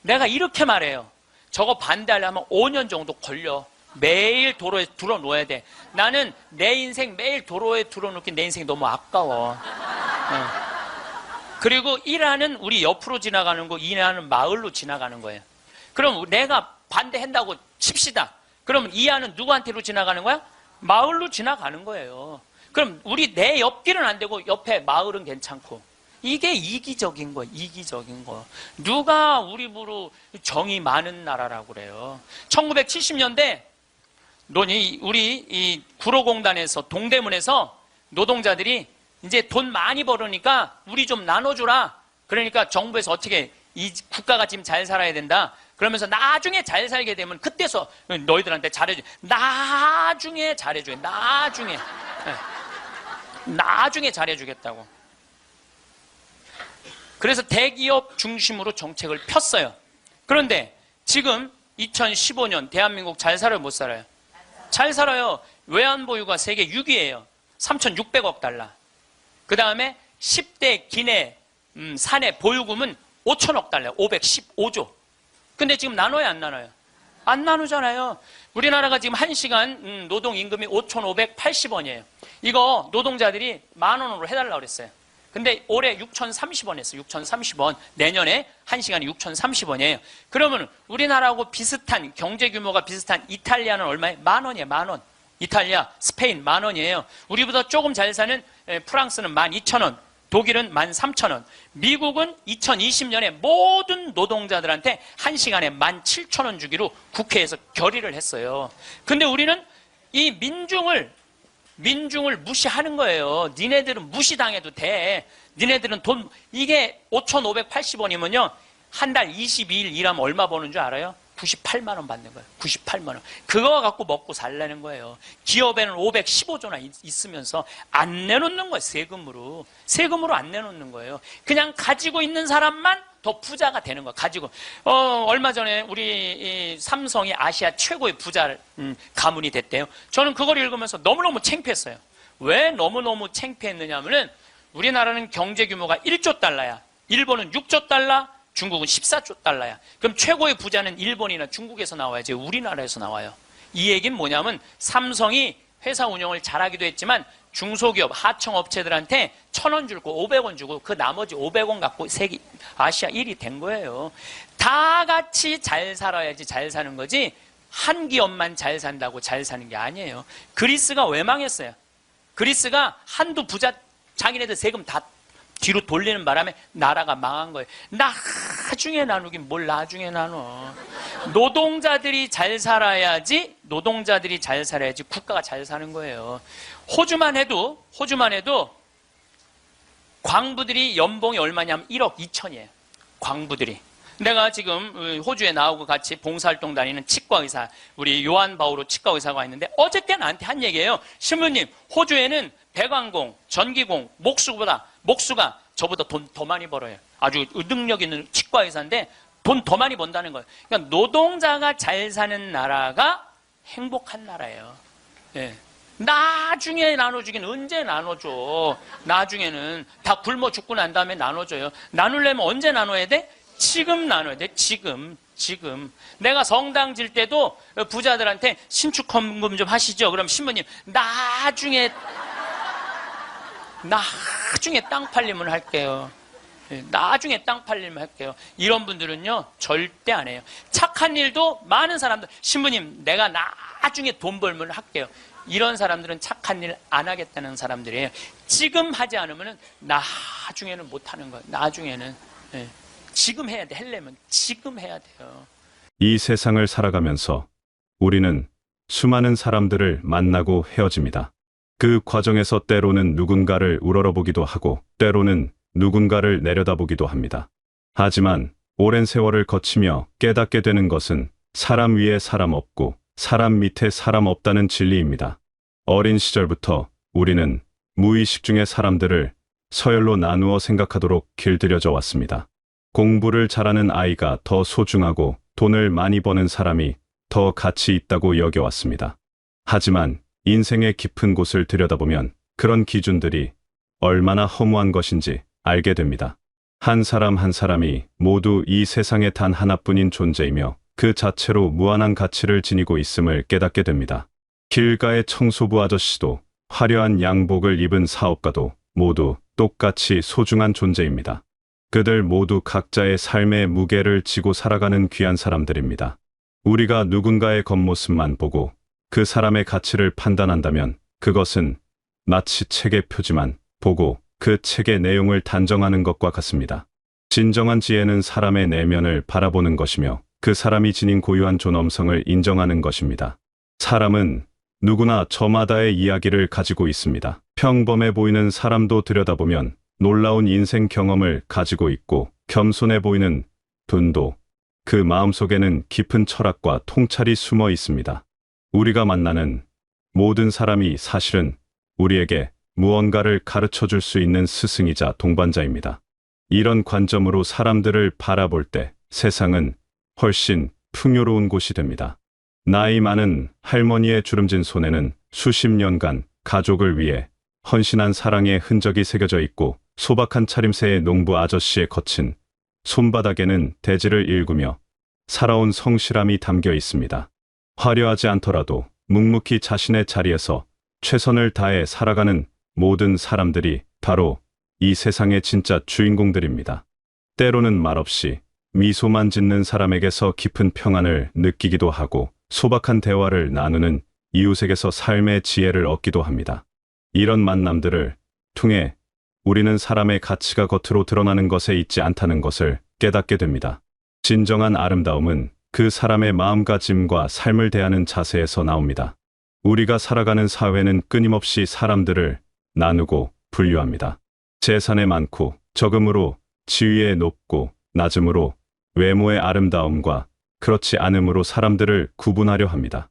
내가 이렇게 말해요. 저거 반대하려면 5년 정도 걸려. 매일 도로에 들어놓아야 돼. 나는 내 인생 매일 도로에 들어놓기 내 인생이 너무 아까워. 그리고 일하는 우리 옆으로 지나가는 거, 일하는 마을로 지나가는 거예요. 그럼 내가 반대한다고 칩시다. 그러면 이 안은 누구한테로 지나가는 거야? 마을로 지나가는 거예요. 그럼 우리 내 옆길은 안 되고 옆에 마을은 괜찮고. 이게 이기적인 거, 이기적인 거. 누가 우리 부로 정이 많은 나라라고 그래요. 1970년대 우리 이 구로공단에서 동대문에서 노동자들이 이제 돈 많이 벌으니까 우리 좀 나눠주라. 그러니까 정부에서 어떻게 이 국가가 지금 잘 살아야 된다. 그러면서 나중에 잘 살게 되면 그때서 너희들한테 잘해줘. 나중에 잘해줘. 나중에. 나중에 잘해주겠다고. 그래서 대기업 중심으로 정책을 폈어요. 그런데 지금 2015년 대한민국 잘 살아요, 못 살아요? 잘 살아요. 외환보유가 세계 6위예요. 3,600억 달러. 그 다음에 10대 기내 사내 보유금은 5천억 달러, 515조. 근데 지금 나눠요, 안 나눠요? 안 나누잖아요. 우리나라가 지금 1시간 노동임금이 5,580원이에요. 이거 노동자들이 10,000원으로 해달라고 그랬어요. 근데 올해 6,030원 했어요. 6,030원. 내년에 1시간이 6,030원이에요. 그러면 우리나라하고 비슷한, 경제 규모가 비슷한 이탈리아는 얼마예요? 10,000원이에요, 10,000원. 이탈리아, 스페인 10,000원이에요. 우리보다 조금 잘 사는 프랑스는 12,000원. 독일은 13,000원. 미국은 2020년에 모든 노동자들한테 1시간에 17,000원 주기로 국회에서 결의를 했어요. 근데 우리는 이 민중을 무시하는 거예요. 니네들은 무시당해도 돼. 니네들은 이게 5,580원이면요. 한 달 22일 일하면 얼마 버는 줄 알아요? 98만 원 받는 거예요. 98만 원. 그거 갖고 먹고 살라는 거예요. 기업에는 515조나 있으면서 안 내놓는 거예요. 세금으로. 세금으로 안 내놓는 거예요. 그냥 가지고 있는 사람만 더 부자가 되는 거예요. 가지고. 얼마 전에 우리 삼성이 아시아 최고의 부자 가문이 됐대요. 저는 그걸 읽으면서 너무너무 창피했어요. 왜 너무너무 창피했느냐 하면은 우리나라는 경제 규모가 1조 달러야. 일본은 6조 달러, 중국은 14조 달러야. 그럼 최고의 부자는 일본이나 중국에서 나와야지 우리나라에서 나와요. 이 얘기는 뭐냐면 삼성이 회사 운영을 잘하기도 했지만 중소기업, 하청업체들한테 1,000원 주고 500원 주고 그 나머지 500원 갖고 세계 아시아 1위 된 거예요. 다 같이 잘 살아야지 잘 사는 거지 한 기업만 잘 산다고 잘 사는 게 아니에요. 그리스가 왜 망했어요? 그리스가 한두 부자 자기네들 세금 다 뒤로 돌리는 바람에 나라가 망한 거예요. 나중에 나누긴 뭘 나중에 나눠. 노동자들이 잘 살아야지 국가가 잘 사는 거예요. 호주만 해도 광부들이 연봉이 얼마냐면 1억 2천이에요. 광부들이. 내가 지금 호주에 나오고 같이 봉사활동 다니는 치과의사, 우리 요한 바오로 치과의사가 있는데 어저께 나한테 한 얘기예요. 신부님, 호주에는 배관공, 전기공, 목수가 저보다 돈 더 많이 벌어요. 아주 능력 있는 치과의사인데 돈 더 많이 번다는 거예요. 그러니까 노동자가 잘 사는 나라가 행복한 나라예요. 예. 나중에 나눠주긴 언제 나눠줘. 나중에는 다 굶어 죽고 난 다음에 나눠줘요. 나누려면 언제 나눠야 돼? 지금 나눠야 돼. 지금. 내가 성당 질 때도 부자들한테 신축 헌금 좀 하시죠. 그럼 신부님 나중에 땅 팔리면 할게요. 나중에 땅 팔리면 할게요. 이런 분들은요 절대 안 해요. 착한 일도 많은 사람들, 신부님 내가 나중에 돈 벌면 할게요. 이런 사람들은 착한 일 안 하겠다는 사람들이에요. 지금 하지 않으면 나중에는 못 하는 거예요. 나중에는. 지금 해야 돼. 하려면 지금 해야 돼요. 이 세상을 살아가면서 우리는 수많은 사람들을 만나고 헤어집니다. 그 과정에서 때로는 누군가를 우러러보기도 하고 때로는 누군가를 내려다보기도 합니다. 하지만 오랜 세월을 거치며 깨닫게 되는 것은 사람 위에 사람 없고 사람 밑에 사람 없다는 진리입니다. 어린 시절부터 우리는 무의식 중에 사람들을 서열로 나누어 생각하도록 길들여져 왔습니다. 공부를 잘하는 아이가 더 소중하고 돈을 많이 버는 사람이 더 가치 있다고 여겨왔습니다. 하지만 인생의 깊은 곳을 들여다보면 그런 기준들이 얼마나 허무한 것인지 알게 됩니다. 한 사람 한 사람이 모두 이 세상에 단 하나뿐인 존재이며 그 자체로 무한한 가치를 지니고 있음을 깨닫게 됩니다. 길가의 청소부 아저씨도 화려한 양복을 입은 사업가도 모두 똑같이 소중한 존재입니다. 그들 모두 각자의 삶의 무게를 지고 살아가는 귀한 사람들입니다. 우리가 누군가의 겉모습만 보고 그 사람의 가치를 판단한다면 그것은 마치 책의 표지만 보고 그 책의 내용을 단정하는 것과 같습니다. 진정한 지혜는 사람의 내면을 바라보는 것이며 그 사람이 지닌 고유한 존엄성을 인정하는 것입니다. 사람은 누구나 저마다의 이야기를 가지고 있습니다. 평범해 보이는 사람도 들여다보면 놀라운 인생 경험을 가지고 있고 겸손해 보이는 분도 그 마음속에는 깊은 철학과 통찰이 숨어 있습니다. 우리가 만나는 모든 사람이 사실은 우리에게 무언가를 가르쳐 줄 수 있는 스승이자 동반자입니다. 이런 관점으로 사람들을 바라볼 때 세상은 훨씬 풍요로운 곳이 됩니다. 나이 많은 할머니의 주름진 손에는 수십 년간 가족을 위해 헌신한 사랑의 흔적이 새겨져 있고 소박한 차림새의 농부 아저씨의 거친 손바닥에는 대지를 일구며 살아온 성실함이 담겨 있습니다. 화려하지 않더라도 묵묵히 자신의 자리에서 최선을 다해 살아가는 모든 사람들이 바로 이 세상의 진짜 주인공들입니다. 때로는 말없이 미소만 짓는 사람에게서 깊은 평안을 느끼기도 하고 소박한 대화를 나누는 이웃에게서 삶의 지혜를 얻기도 합니다. 이런 만남들을 통해 우리는 사람의 가치가 겉으로 드러나는 것에 있지 않다는 것을 깨닫게 됩니다. 진정한 아름다움은 그 사람의 마음가짐과 삶을 대하는 자세에서 나옵니다. 우리가 살아가는 사회는 끊임없이 사람들을 나누고 분류합니다. 재산의 많고 적음으로 지위의 높고 낮음으로 외모의 아름다움과 그렇지 않음으로 사람들을 구분하려 합니다.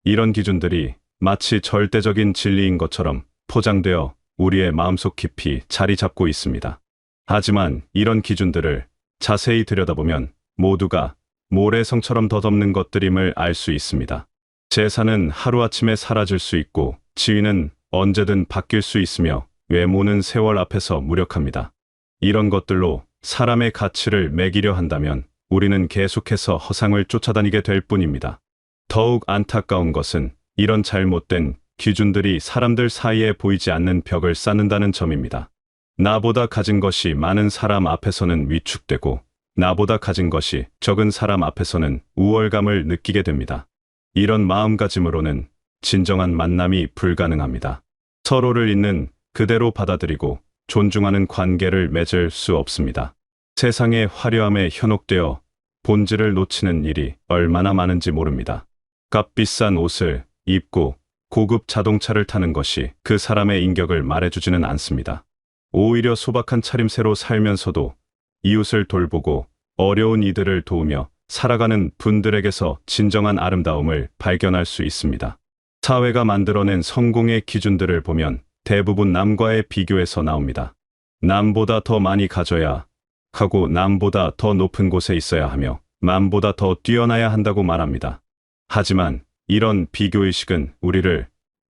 이런 기준들이 마치 절대적인 진리인 것처럼 포장되어 우리의 마음속 깊이 자리 잡고 있습니다. 하지만 이런 기준들을 자세히 들여다보면 모두가 모래성처럼 덧없는 것들임을 알 수 있습니다. 재산은 하루아침에 사라질 수 있고 지위는 언제든 바뀔 수 있으며 외모는 세월 앞에서 무력합니다. 이런 것들로 사람의 가치를 매기려 한다면 우리는 계속해서 허상을 쫓아다니게 될 뿐입니다. 더욱 안타까운 것은 이런 잘못된 기준들이 사람들 사이에 보이지 않는 벽을 쌓는다는 점입니다. 나보다 가진 것이 많은 사람 앞에서는 위축되고 나보다 가진 것이 적은 사람 앞에서는 우월감을 느끼게 됩니다. 이런 마음가짐으로는 진정한 만남이 불가능합니다. 서로를 있는 그대로 받아들이고 존중하는 관계를 맺을 수 없습니다. 세상의 화려함에 현혹되어 본질을 놓치는 일이 얼마나 많은지 모릅니다. 값비싼 옷을 입고 고급 자동차를 타는 것이 그 사람의 인격을 말해주지는 않습니다. 오히려 소박한 차림새로 살면서도 이웃을 돌보고 어려운 이들을 도우며 살아가는 분들에게서 진정한 아름다움을 발견할 수 있습니다. 사회가 만들어낸 성공의 기준들을 보면 대부분 남과의 비교에서 나옵니다. 남보다 더 많이 가져야 하고 남보다 더 높은 곳에 있어야 하며 남보다 더 뛰어나야 한다고 말합니다. 하지만 이런 비교의식은 우리를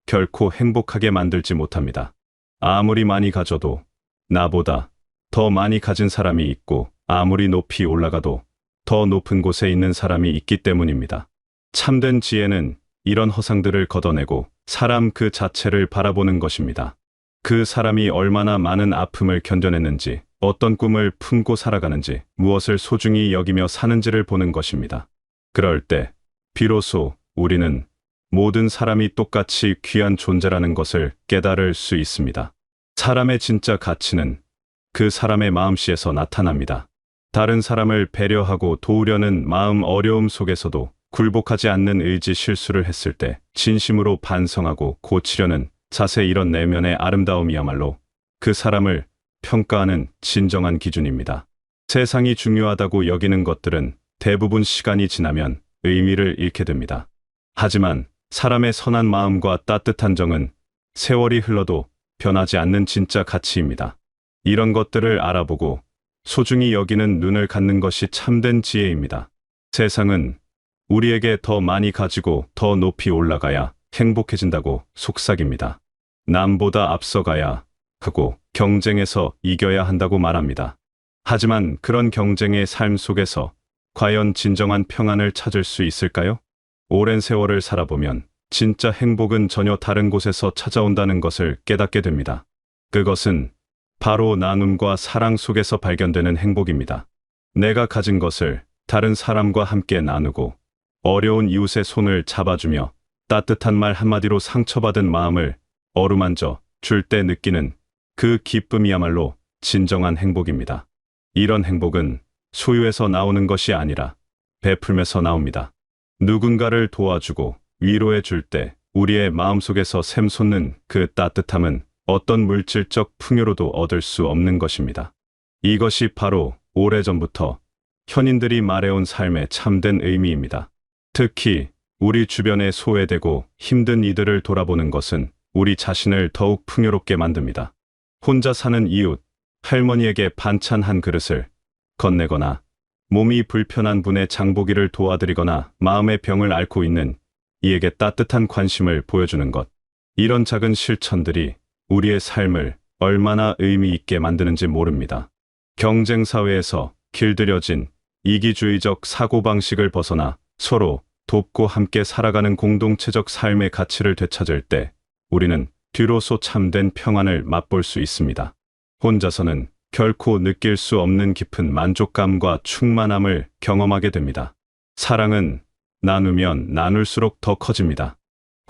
결코 행복하게 만들지 못합니다. 아무리 많이 가져도 나보다 더 많이 가진 사람이 있고 아무리 높이 올라가도 더 높은 곳에 있는 사람이 있기 때문입니다. 참된 지혜는 이런 허상들을 걷어내고 사람 그 자체를 바라보는 것입니다. 그 사람이 얼마나 많은 아픔을 견뎌냈는지, 어떤 꿈을 품고 살아가는지, 무엇을 소중히 여기며 사는지를 보는 것입니다. 그럴 때 비로소 우리는 모든 사람이 똑같이 귀한 존재라는 것을 깨달을 수 있습니다. 사람의 진짜 가치는 그 사람의 마음씨에서 나타납니다. 다른 사람을 배려하고 도우려는 마음 어려움 속에서도 굴복하지 않는 의지 실수를 했을 때 진심으로 반성하고 고치려는 자세, 이런 내면의 아름다움이야말로 그 사람을 평가하는 진정한 기준입니다. 세상이 중요하다고 여기는 것들은 대부분 시간이 지나면 의미를 잃게 됩니다. 하지만 사람의 선한 마음과 따뜻한 정은 세월이 흘러도 변하지 않는 진짜 가치입니다. 이런 것들을 알아보고 소중히 여기는 눈을 갖는 것이 참된 지혜입니다. 세상은 우리에게 더 많이 가지고 더 높이 올라가야 행복해진다고 속삭입니다. 남보다 앞서가야 하고 경쟁에서 이겨야 한다고 말합니다. 하지만 그런 경쟁의 삶 속에서 과연 진정한 평안을 찾을 수 있을까요? 오랜 세월을 살아보면 진짜 행복은 전혀 다른 곳에서 찾아온다는 것을 깨닫게 됩니다. 그것은 바로 나눔과 사랑 속에서 발견되는 행복입니다. 내가 가진 것을 다른 사람과 함께 나누고 어려운 이웃의 손을 잡아주며 따뜻한 말 한마디로 상처받은 마음을 어루만져 줄 때 느끼는 그 기쁨이야말로 진정한 행복입니다. 이런 행복은 소유에서 나오는 것이 아니라 베풀면서 나옵니다. 누군가를 도와주고 위로해 줄 때 우리의 마음속에서 샘솟는 그 따뜻함은 어떤 물질적 풍요로도 얻을 수 없는 것입니다. 이것이 바로 오래전부터 현인들이 말해온 삶의 참된 의미입니다. 특히 우리 주변에 소외되고 힘든 이들을 돌아보는 것은 우리 자신을 더욱 풍요롭게 만듭니다. 혼자 사는 이웃, 할머니에게 반찬 한 그릇을 건네거나 몸이 불편한 분의 장보기를 도와드리거나 마음의 병을 앓고 있는 이에게 따뜻한 관심을 보여주는 것. 이런 작은 실천들이 우리의 삶을 얼마나 의미 있게 만드는지 모릅니다. 경쟁 사회에서 길들여진 이기주의적 사고방식을 벗어나 서로 돕고 함께 살아가는 공동체적 삶의 가치를 되찾을 때 우리는 뒤로소 참된 평안을 맛볼 수 있습니다. 혼자서는 결코 느낄 수 없는 깊은 만족감과 충만함을 경험하게 됩니다. 사랑은 나누면 나눌수록 더 커집니다.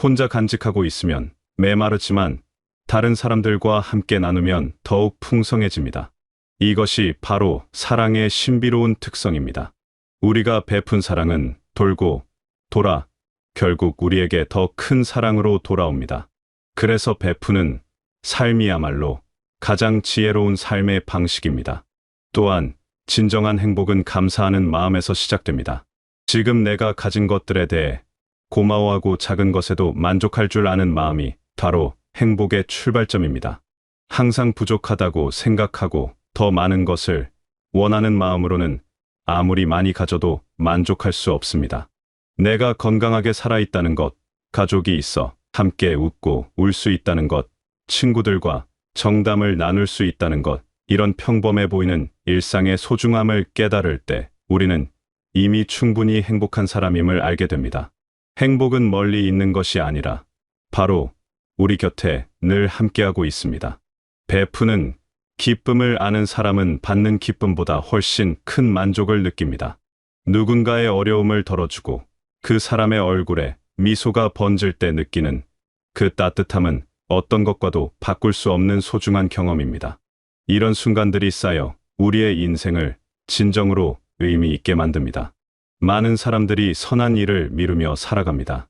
혼자 간직하고 있으면 메마르지만 다른 사람들과 함께 나누면 더욱 풍성해집니다. 이것이 바로 사랑의 신비로운 특성입니다. 우리가 베푼 사랑은 돌고 돌아 결국 우리에게 더 큰 사랑으로 돌아옵니다. 그래서 베푸는 삶이야말로 가장 지혜로운 삶의 방식입니다. 또한 진정한 행복은 감사하는 마음에서 시작됩니다. 지금 내가 가진 것들에 대해 고마워하고 작은 것에도 만족할 줄 아는 마음이 바로 행복의 출발점입니다. 항상 부족하다고 생각하고 더 많은 것을 원하는 마음으로는 아무리 많이 가져도 만족할 수 없습니다. 내가 건강하게 살아있다는 것, 가족이 있어 함께 웃고 울 수 있다는 것, 친구들과 정담을 나눌 수 있다는 것, 이런 평범해 보이는 일상의 소중함을 깨달을 때 우리는 이미 충분히 행복한 사람임을 알게 됩니다. 행복은 멀리 있는 것이 아니라 바로 우리 곁에 늘 함께하고 있습니다. 베푸는 기쁨을 아는 사람은 받는 기쁨보다 훨씬 큰 만족을 느낍니다. 누군가의 어려움을 덜어주고 그 사람의 얼굴에 미소가 번질 때 느끼는 그 따뜻함은 어떤 것과도 바꿀 수 없는 소중한 경험입니다. 이런 순간들이 쌓여 우리의 인생을 진정으로 의미 있게 만듭니다. 많은 사람들이 선한 일을 미루며 살아갑니다.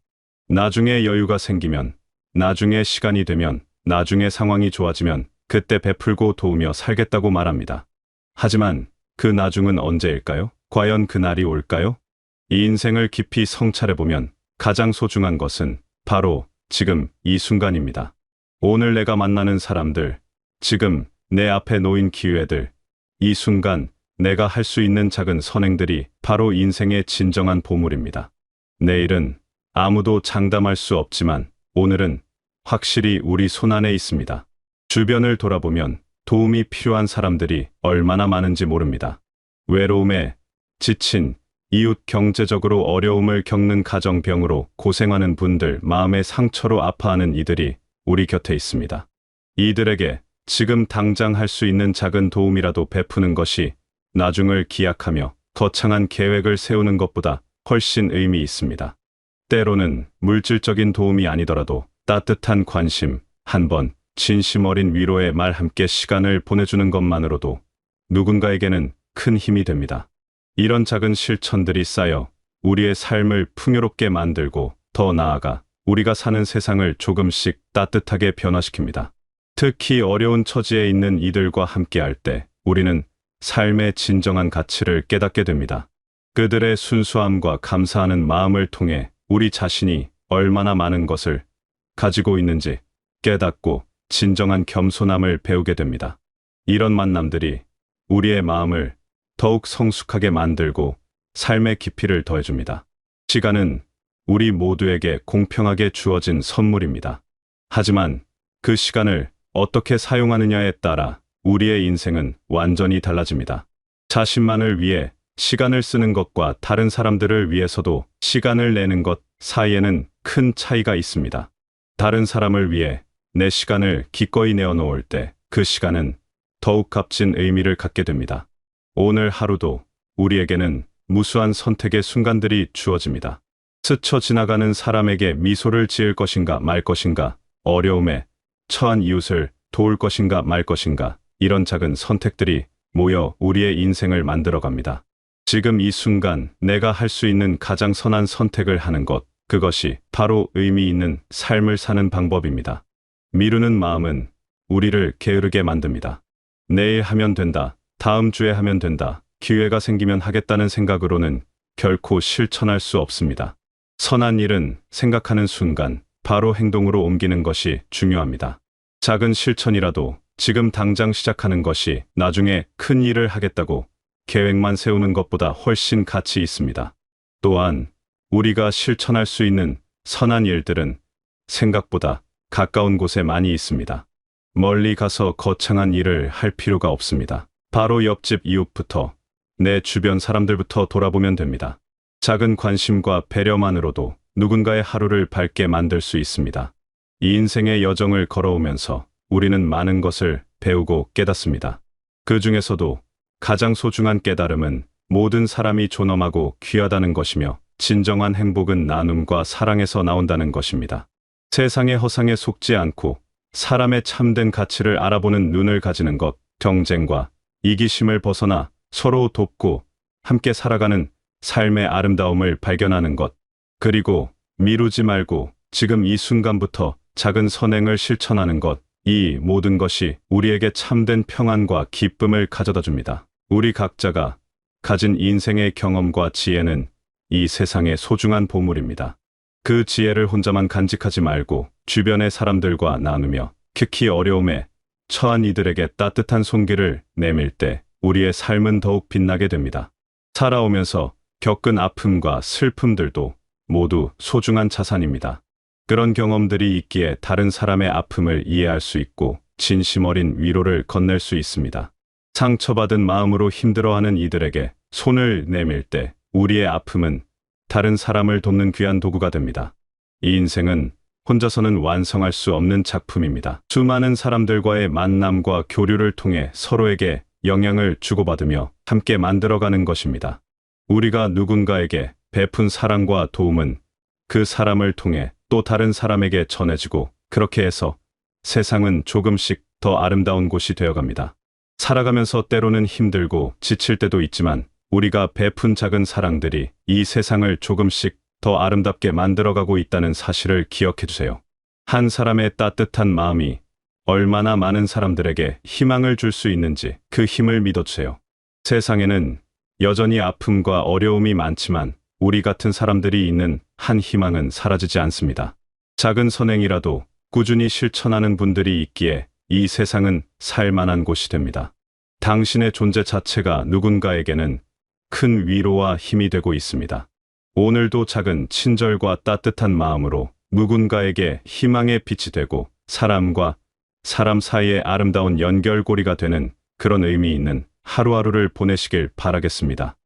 나중에 여유가 생기면, 나중에 시간이 되면, 나중에 상황이 좋아지면 그때 베풀고 도우며 살겠다고 말합니다. 하지만 그 나중은 언제일까요? 과연 그날이 올까요? 이 인생을 깊이 성찰해보면 가장 소중한 것은 바로 지금 이 순간입니다. 오늘 내가 만나는 사람들, 지금 내 앞에 놓인 기회들, 이 순간 내가 할 수 있는 작은 선행들이 바로 인생의 진정한 보물입니다. 내일은 아무도 장담할 수 없지만 오늘은 확실히 우리 손안에 있습니다. 주변을 돌아보면 도움이 필요한 사람들이 얼마나 많은지 모릅니다. 외로움에 지친 이웃, 경제적으로 어려움을 겪는 가정병으로 고생하는 분들, 마음의 상처로 아파하는 이들이 우리 곁에 있습니다. 이들에게 지금 당장 할 수 있는 작은 도움이라도 베푸는 것이 나중을 기약하며 거창한 계획을 세우는 것보다 훨씬 의미 있습니다. 때로는 물질적인 도움이 아니더라도 따뜻한 관심, 한 번 진심 어린 위로의 말, 함께 시간을 보내주는 것만으로도 누군가에게는 큰 힘이 됩니다. 이런 작은 실천들이 쌓여 우리의 삶을 풍요롭게 만들고 더 나아가 우리가 사는 세상을 조금씩 따뜻하게 변화시킵니다. 특히 어려운 처지에 있는 이들과 함께할 때 우리는 삶의 진정한 가치를 깨닫게 됩니다. 그들의 순수함과 감사하는 마음을 통해 우리 자신이 얼마나 많은 것을 가지고 있는지 깨닫고 진정한 겸손함을 배우게 됩니다. 이런 만남들이 우리의 마음을 더욱 성숙하게 만들고 삶의 깊이를 더해줍니다. 시간은 우리 모두에게 공평하게 주어진 선물입니다. 하지만 그 시간을 어떻게 사용하느냐에 따라 우리의 인생은 완전히 달라집니다. 자신만을 위해 시간을 쓰는 것과 다른 사람들을 위해서도 시간을 내는 것 사이에는 큰 차이가 있습니다. 다른 사람을 위해 내 시간을 기꺼이 내어놓을 때 그 시간은 더욱 값진 의미를 갖게 됩니다. 오늘 하루도 우리에게는 무수한 선택의 순간들이 주어집니다. 스쳐 지나가는 사람에게 미소를 지을 것인가 말 것인가, 어려움에 처한 이웃을 도울 것인가 말 것인가, 이런 작은 선택들이 모여 우리의 인생을 만들어갑니다. 지금 이 순간 내가 할 수 있는 가장 선한 선택을 하는 것, 그것이 바로 의미 있는 삶을 사는 방법입니다. 미루는 마음은 우리를 게으르게 만듭니다. 내일 하면 된다, 다음 주에 하면 된다, 기회가 생기면 하겠다는 생각으로는 결코 실천할 수 없습니다. 선한 일은 생각하는 순간 바로 행동으로 옮기는 것이 중요합니다. 작은 실천이라도 지금 당장 시작하는 것이 나중에 큰 일을 하겠다고 계획만 세우는 것보다 훨씬 가치 있습니다. 또한 우리가 실천할 수 있는 선한 일들은 생각보다 가까운 곳에 많이 있습니다. 멀리 가서 거창한 일을 할 필요가 없습니다. 바로 옆집 이웃부터, 내 주변 사람들부터 돌아보면 됩니다. 작은 관심과 배려만으로도 누군가의 하루를 밝게 만들 수 있습니다. 이 인생의 여정을 걸어오면서 우리는 많은 것을 배우고 깨닫습니다. 그 중에서도 가장 소중한 깨달음은 모든 사람이 존엄하고 귀하다는 것이며 진정한 행복은 나눔과 사랑에서 나온다는 것입니다. 세상의 허상에 속지 않고 사람의 참된 가치를 알아보는 눈을 가지는 것, 경쟁과 이기심을 벗어나 서로 돕고 함께 살아가는 삶의 아름다움을 발견하는 것, 그리고 미루지 말고 지금 이 순간부터 작은 선행을 실천하는 것, 이 모든 것이 우리에게 참된 평안과 기쁨을 가져다 줍니다. 우리 각자가 가진 인생의 경험과 지혜는 이 세상의 소중한 보물입니다. 그 지혜를 혼자만 간직하지 말고 주변의 사람들과 나누며 특히 어려움에 처한 이들에게 따뜻한 손길을 내밀 때 우리의 삶은 더욱 빛나게 됩니다. 살아오면서 겪은 아픔과 슬픔들도 모두 소중한 자산입니다. 그런 경험들이 있기에 다른 사람의 아픔을 이해할 수 있고 진심 어린 위로를 건넬 수 있습니다. 상처받은 마음으로 힘들어하는 이들에게 손을 내밀 때 우리의 아픔은 다른 사람을 돕는 귀한 도구가 됩니다. 이 인생은 혼자서는 완성할 수 없는 작품입니다. 수많은 사람들과의 만남과 교류를 통해 서로에게 영향을 주고받으며 함께 만들어가는 것입니다. 우리가 누군가에게 베푼 사랑과 도움은 그 사람을 통해 또 다른 사람에게 전해지고 그렇게 해서 세상은 조금씩 더 아름다운 곳이 되어갑니다. 살아가면서 때로는 힘들고 지칠 때도 있지만 우리가 베푼 작은 사랑들이 이 세상을 조금씩 더 아름답게 만들어가고 있다는 사실을 기억해 주세요. 한 사람의 따뜻한 마음이 얼마나 많은 사람들에게 희망을 줄 수 있는지 그 힘을 믿어주세요. 세상에는 여전히 아픔과 어려움이 많지만 우리 같은 사람들이 있는 한 희망은 사라지지 않습니다. 작은 선행이라도 꾸준히 실천하는 분들이 있기에 이 세상은 살만한 곳이 됩니다. 당신의 존재 자체가 누군가에게는 큰 위로와 힘이 되고 있습니다. 오늘도 작은 친절과 따뜻한 마음으로 누군가에게 희망의 빛이 되고 사람과 사람 사이의 아름다운 연결고리가 되는 그런 의미 있는 하루하루를 보내시길 바라겠습니다.